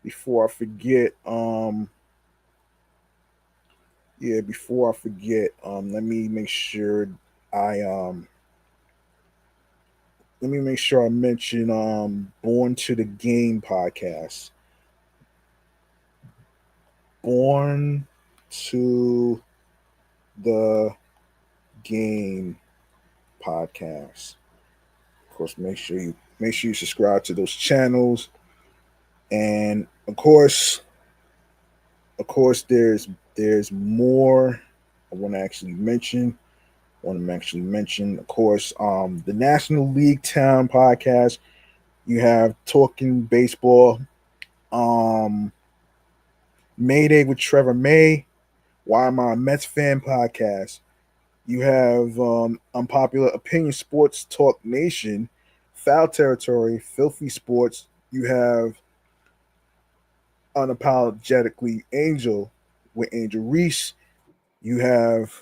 before I forget, let me make sure I mention Born to the Game podcast. Born to the Game podcast. Of course, make sure you subscribe to those channels. And of course, there's more I want to actually mention. Of course, the National League Town podcast. You have Talking Baseball, Mayday with Trevor May, Why Am I a Mets Fan podcast. You have Unpopular Opinion Sports Talk Nation, Foul Territory, Filthy Sports. You have Unapologetically Angel with Angel Reese. You have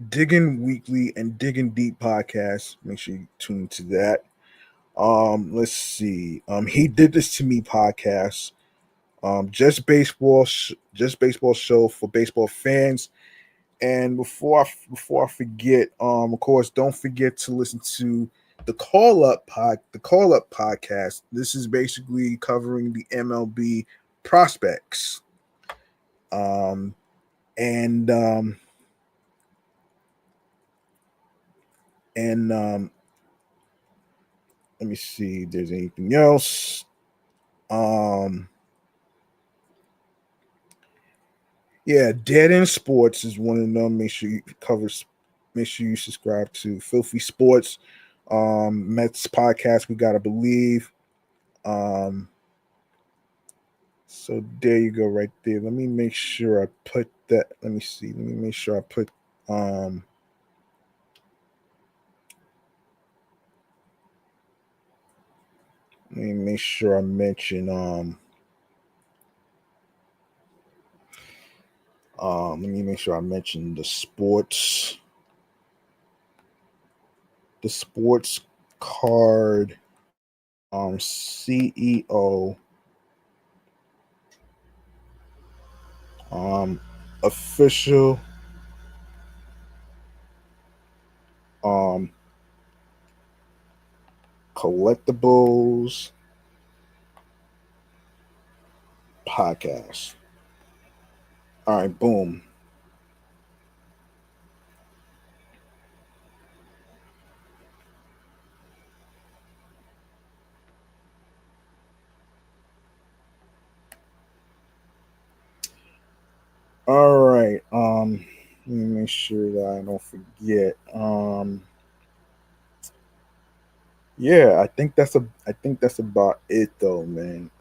Digging Weekly and Digging Deep podcast. Make sure you tune into that. Let's see. He Did This to Me podcast. Just baseball show for baseball fans. And before I forget, of course, don't forget to listen to the Call Up podcast. This is basically covering the MLB prospects. Um, and and let me see if there's anything else. Yeah, Dead End Sports is one of them. Make sure you subscribe to Filthy Sports. Mets podcast, we gotta believe. So there you go, right there. Let me make sure I put that. Let me see. Let me make sure I put let me make sure I mention let me make sure I mention the sports card CEO official um collectibles podcast. All right, boom. All right. Let me make sure that I don't forget. Yeah, I think that's about it though, man.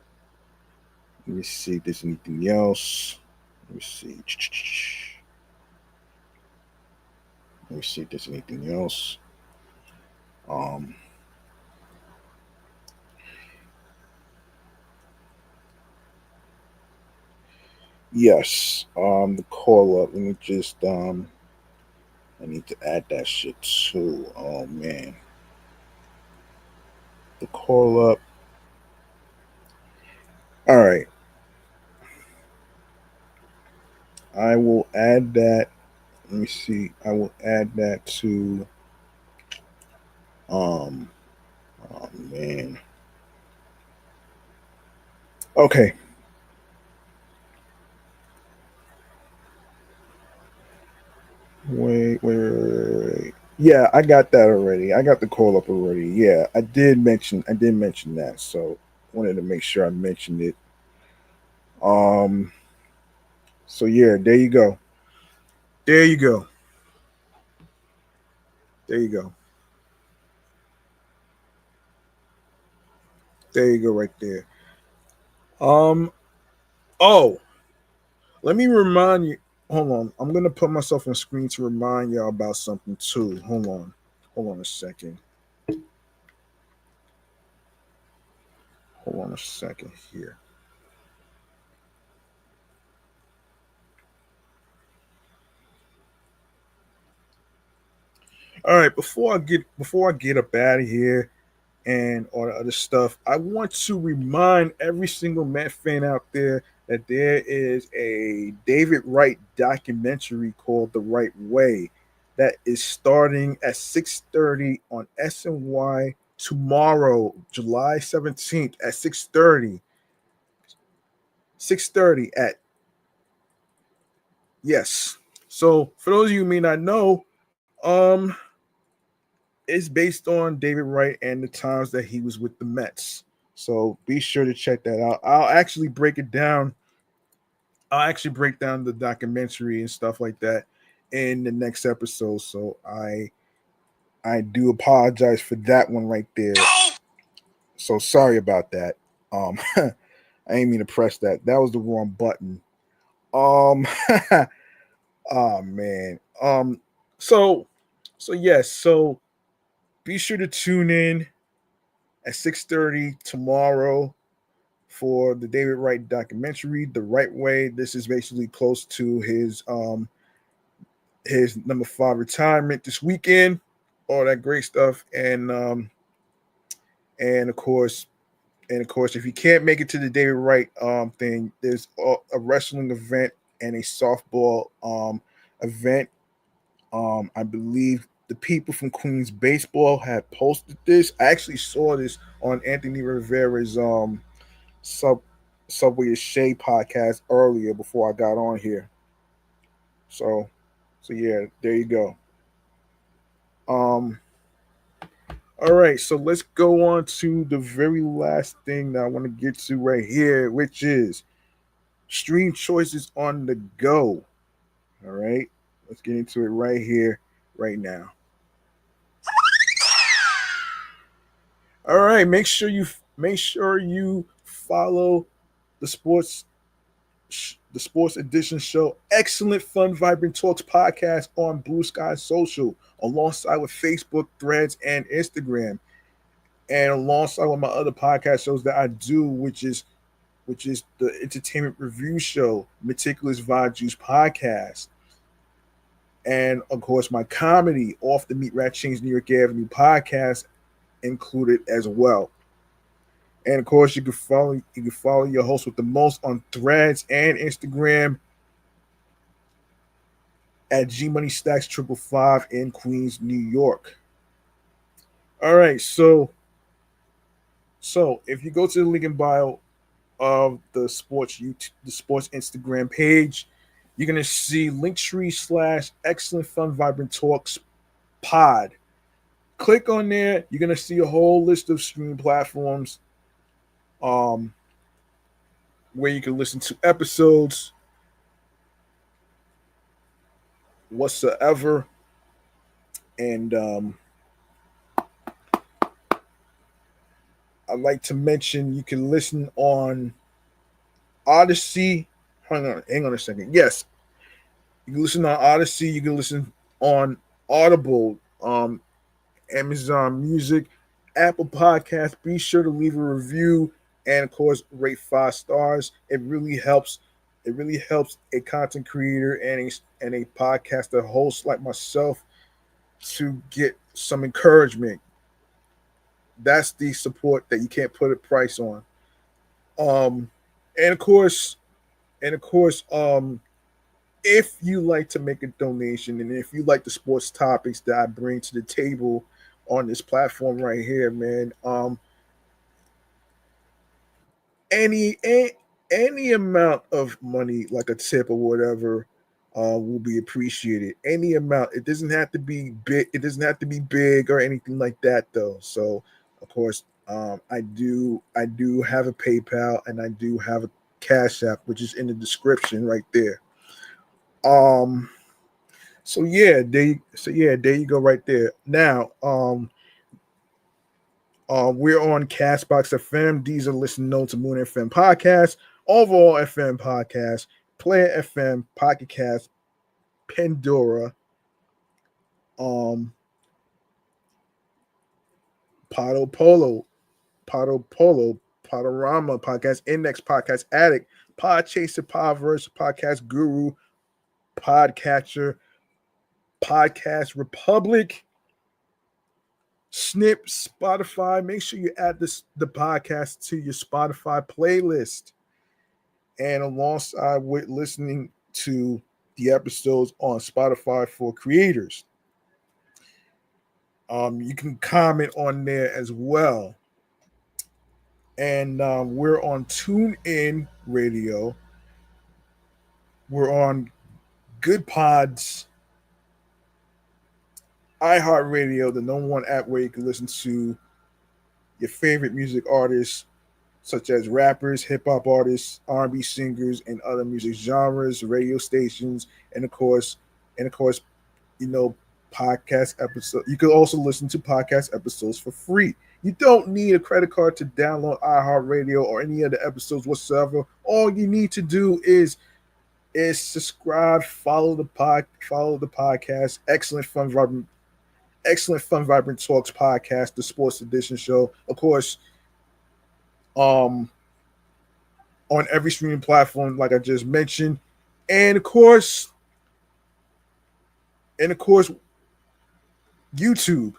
Let me see if there's anything else. Let me see. Let me see if there's anything else. Um yes. The call up. Let me just I need to add that shit too. Oh man. The call up. All right. I will add that. Let me see. I will add that to oh man. Okay. Wait. Yeah, I got that already. I got the call up already. Yeah, I did mention that. So wanted to make sure I mentioned it. Um so yeah, there you go. There you go. There you go. There you go right there. Um oh, let me remind you. Hold on. I'm gonna put myself on screen to remind y'all about something too. Hold on. Hold on a second. Hold on a second here. All right, before I get up out of here and all the other stuff, I want to remind every single Met fan out there that there is a David Wright documentary called The Right Way that is starting at 6:30 on SNY tomorrow, July 17th at 6:30. 6:30 at yes. So for those of you who may not know, um it's based on David Wright and the times that he was with the Mets. So be sure to check that out. I'll actually break down the documentary and stuff like that in the next episode. So I do apologize for that one right there. So sorry about that. I ain't mean to press that. That was the wrong button. Um oh man. So yes, so be sure to tune in at 6:30 tomorrow for the David Wright documentary, The Right Way. This is basically close to his number 5 retirement this weekend, all that great stuff, and of course, if you can't make it to the David Wright thing, there's a wrestling event and a softball event. I believe the people from Queens Baseball had posted this. I actually saw this on Anthony Rivera's Subway is Shea podcast earlier before I got on here. So yeah, there you go. All right, so let's go on to the very last thing that I want to get to right here, which is stream choices on the go. All right, let's get into it right here, right now. All right, make sure you follow the Sports Edition show, Excellent Fun Vibrant Talks podcast on Blue Sky Social, alongside with Facebook, Threads, and Instagram, and alongside with my other podcast shows that I do, which is the entertainment review show, Meticulous Vibe Juice podcast, and of course my comedy, Off the Meat Rat Chains New York Avenue podcast included as well. And of course, you can follow your host with the most on Threads and Instagram at G Money Stacks 555 in Queens, New York. All right, so if you go to the link in bio of the sports Instagram page, you're gonna see Linktree / Excellent Fun Vibrant Talks pod. Click on there. You're gonna see a whole list of streaming platforms where you can listen to episodes whatsoever. And I'd like to mention you can listen on Odyssey. Hang on a second. Yes, you can listen on Odyssey. You can listen on Audible, Amazon Music, Apple Podcasts. Be sure to leave a review and, of course, rate 5 stars. It really helps. It really helps a content creator and a podcaster host like myself to get some encouragement. That's the support that you can't put a price on. And of course, if you like to make a donation and if you like the sports topics that I bring to the table on this platform right here, man, any amount of money, like a tip or whatever, will be appreciated. Any amount. It doesn't have to be big. It doesn't have to be big or anything like that, though. So, of course, I do have a PayPal and I do have a Cashapp, which is in the description right there. So yeah, there you go right there. Now, we're on Castbox FM, These are Listen Known to Moon FM podcast, Overall FM podcast, Player FM, Pocket Cast, Pandora, Podo Polo, Podorama podcast, Index podcast, Addict, Podchaser, Podverse, Podcast Guru, Podcatcher, Podcast Republic, Snip, Spotify. Make sure you add the podcast to your Spotify playlist. And alongside with listening to the episodes on Spotify for creators, you can comment on there as well. And we're on TuneIn Radio. We're on Good Pods, iHeartRadio, the number one app where you can listen to your favorite music artists, such as rappers, hip-hop artists, R&B singers, and other music genres, radio stations, and of course, podcast episodes. You can also listen to podcast episodes for free. You don't need a credit card to download iHeartRadio or any other episodes whatsoever. All you need to do is subscribe, follow the podcast, Excellent Fun Vibrant Excellent Fun Vibrant Talks podcast, the Sports Edition show. Of course, on every streaming platform, like I just mentioned, and of course, YouTube.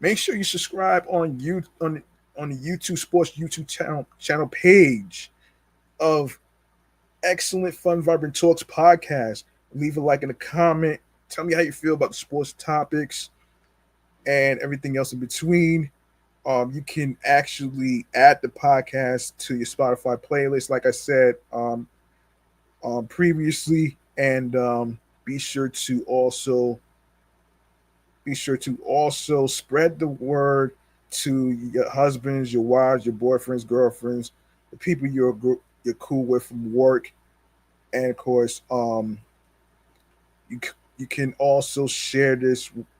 Make sure you subscribe on the YouTube Sports YouTube channel page of Excellent Fun Vibrant Talks podcast. Leave a like and a comment. Tell me how you feel about the sports topics and everything else in between. You can actually add the podcast to your Spotify playlist, like I said previously, and be sure to also spread the word to your husbands, your wives, your boyfriends, girlfriends, the people you're cool with from work, and of course, you you can also share the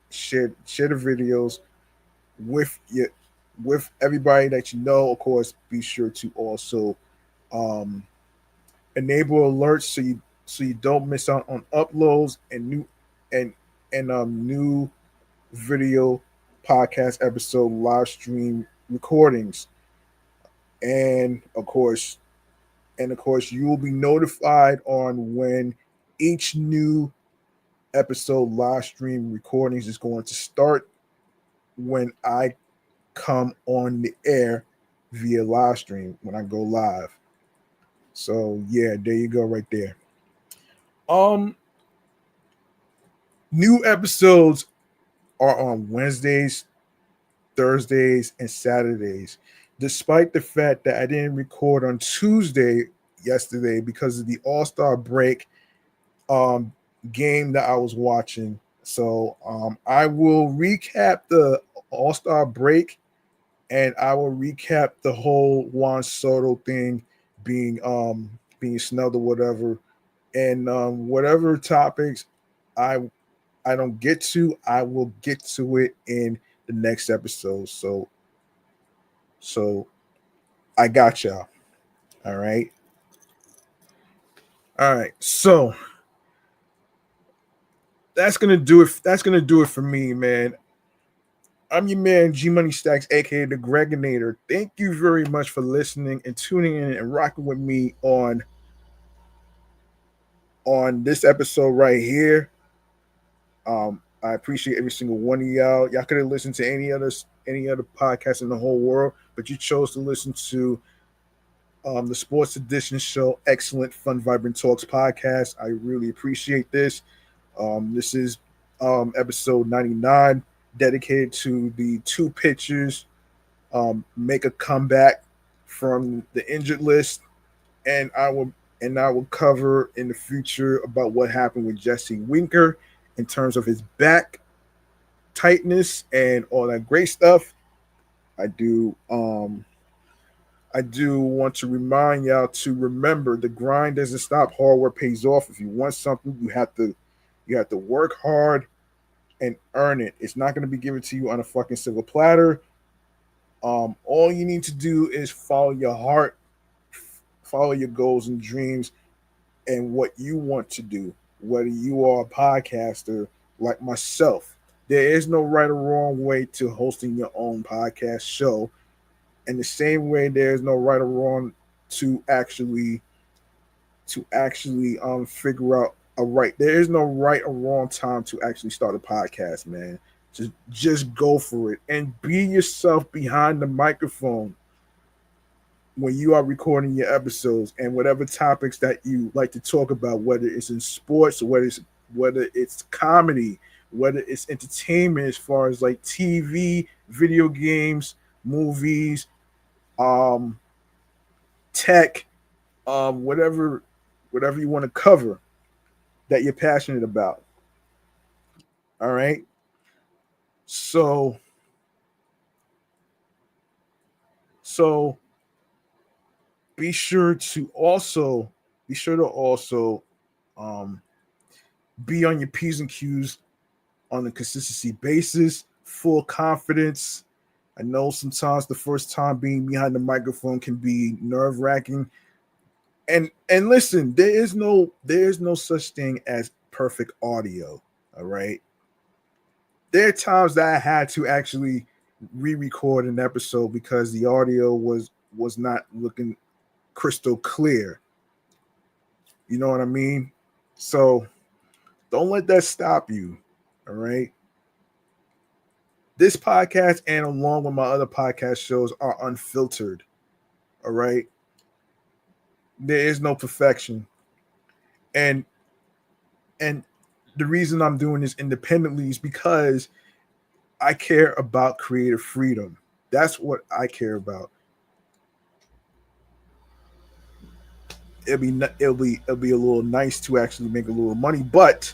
videos with everybody that you know. Of course, be sure to also um, enable alerts so you don't miss out on uploads and and new video podcast episode live stream recordings. And of course you will be notified on when each new episode live stream recordings is going to start when I come on the air via live stream, when I go live. So yeah, there you go right there. Um New episodes are on Wednesdays, Thursdays, and Saturdays. Despite the fact that I didn't record on Tuesday yesterday because of the All-Star break um, game that I was watching. So I will recap the All-Star break, and I will recap the whole Juan Soto thing being snubbed or whatever. And whatever topics I I don't get to, I will get to it in the next episode. So I got y'all. All right. All right. So that's gonna do it. That's gonna do it for me, man. I'm your man G Money Stacks, aka the Gregonator. Thank you very much for listening and tuning in and rocking with me on this episode right here. I appreciate every single one of y'all. Y'all could have listened to any other podcast in the whole world, but you chose to listen to the Sports Edition show, Excellent Fun Vibrant Talks podcast. I really appreciate this. This is episode 99, dedicated to the two pitchers make a comeback from the injured list, and I will cover in the future about what happened with Jesse Winker in terms of his back tightness and all that great stuff. I do I do want to remind y'all to remember the grind doesn't stop. Hard work pays off. If you want something, you have to work hard and earn it. It's not going to be given to you on a fucking silver platter. All you need to do is follow your heart, follow your goals and dreams, and what you want to do. Whether you are a podcaster like myself, there is no right or wrong way to hosting your own podcast show. In the same way, there's no right or wrong to actually figure out a right. There is no right or wrong time to actually start a podcast, man. Just go for it and be yourself behind the microphone when you are recording your episodes and whatever topics that you like to talk about, whether it's in sports, whether it's comedy, whether it's entertainment as far as like TV, video games, movies, um, tech, whatever you want to cover that you're passionate about. All right. So so be sure to also um, be on your P's and Q's on a consistency basis, full confidence. I know sometimes the first time being behind the microphone can be nerve wracking. And listen, there is no such thing as perfect audio. All right. there are times that I had to actually re-record an episode because the audio was not looking crystal clear. You know what I mean? So don't let that stop you. All right. This podcast and along with my other podcast shows are unfiltered. All right. There is no perfection. And the reason I'm doing this independently is because I care about creative freedom. That's what I care about. It'll be a little nice to actually make a little money, but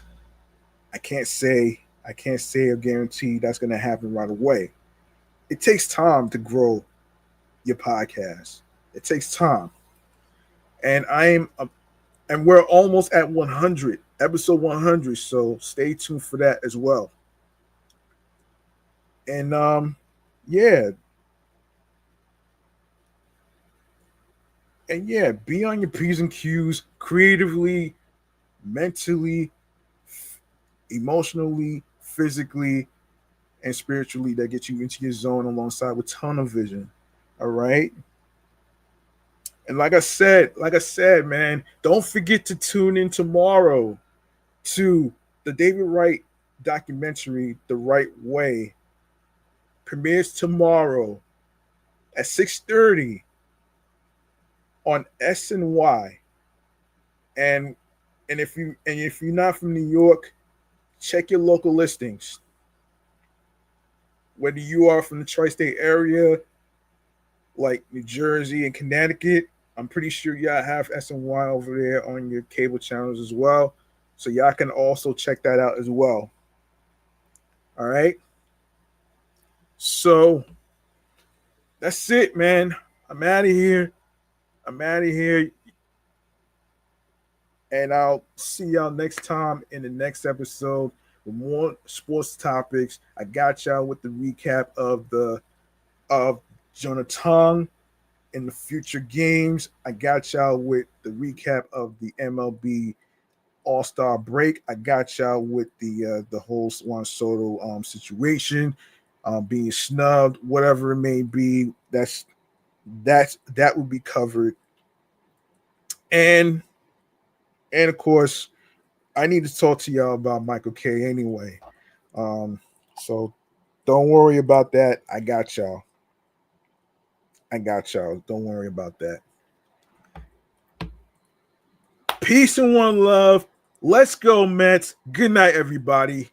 I can't say or guarantee that's going to happen right away. It takes time to grow your podcast. It takes time, and and we're almost at 100, episode 100. So stay tuned for that as well. And yeah, be on your P's and Q's creatively, mentally, emotionally, physically, and spiritually. That gets you into your zone alongside with tunnel vision. All right. And like I said, man, don't forget to tune in tomorrow to the David Wright documentary, The Right Way. Premieres tomorrow at 6:30 on SNY. And if you're not from New York, check your local listings. Whether you are from the tri-state area, like New Jersey and Connecticut, I'm pretty sure y'all have SNY over there on your cable channels as well. So y'all can also check that out as well. All right. So that's it, man. I'm out of here. And I'll see y'all next time in the next episode with more sports topics. I got y'all with the recap of Jonathan in the future games. I got y'all with the recap of the MLB All-Star break. I got y'all with the whole Juan Soto situation, being snubbed, whatever it may be. That will be covered. And of course, I need to talk to y'all about Michael K anyway. So don't worry about that. I got y'all. Don't worry about that. Peace and one love. Let's go, Mets. Good night, everybody.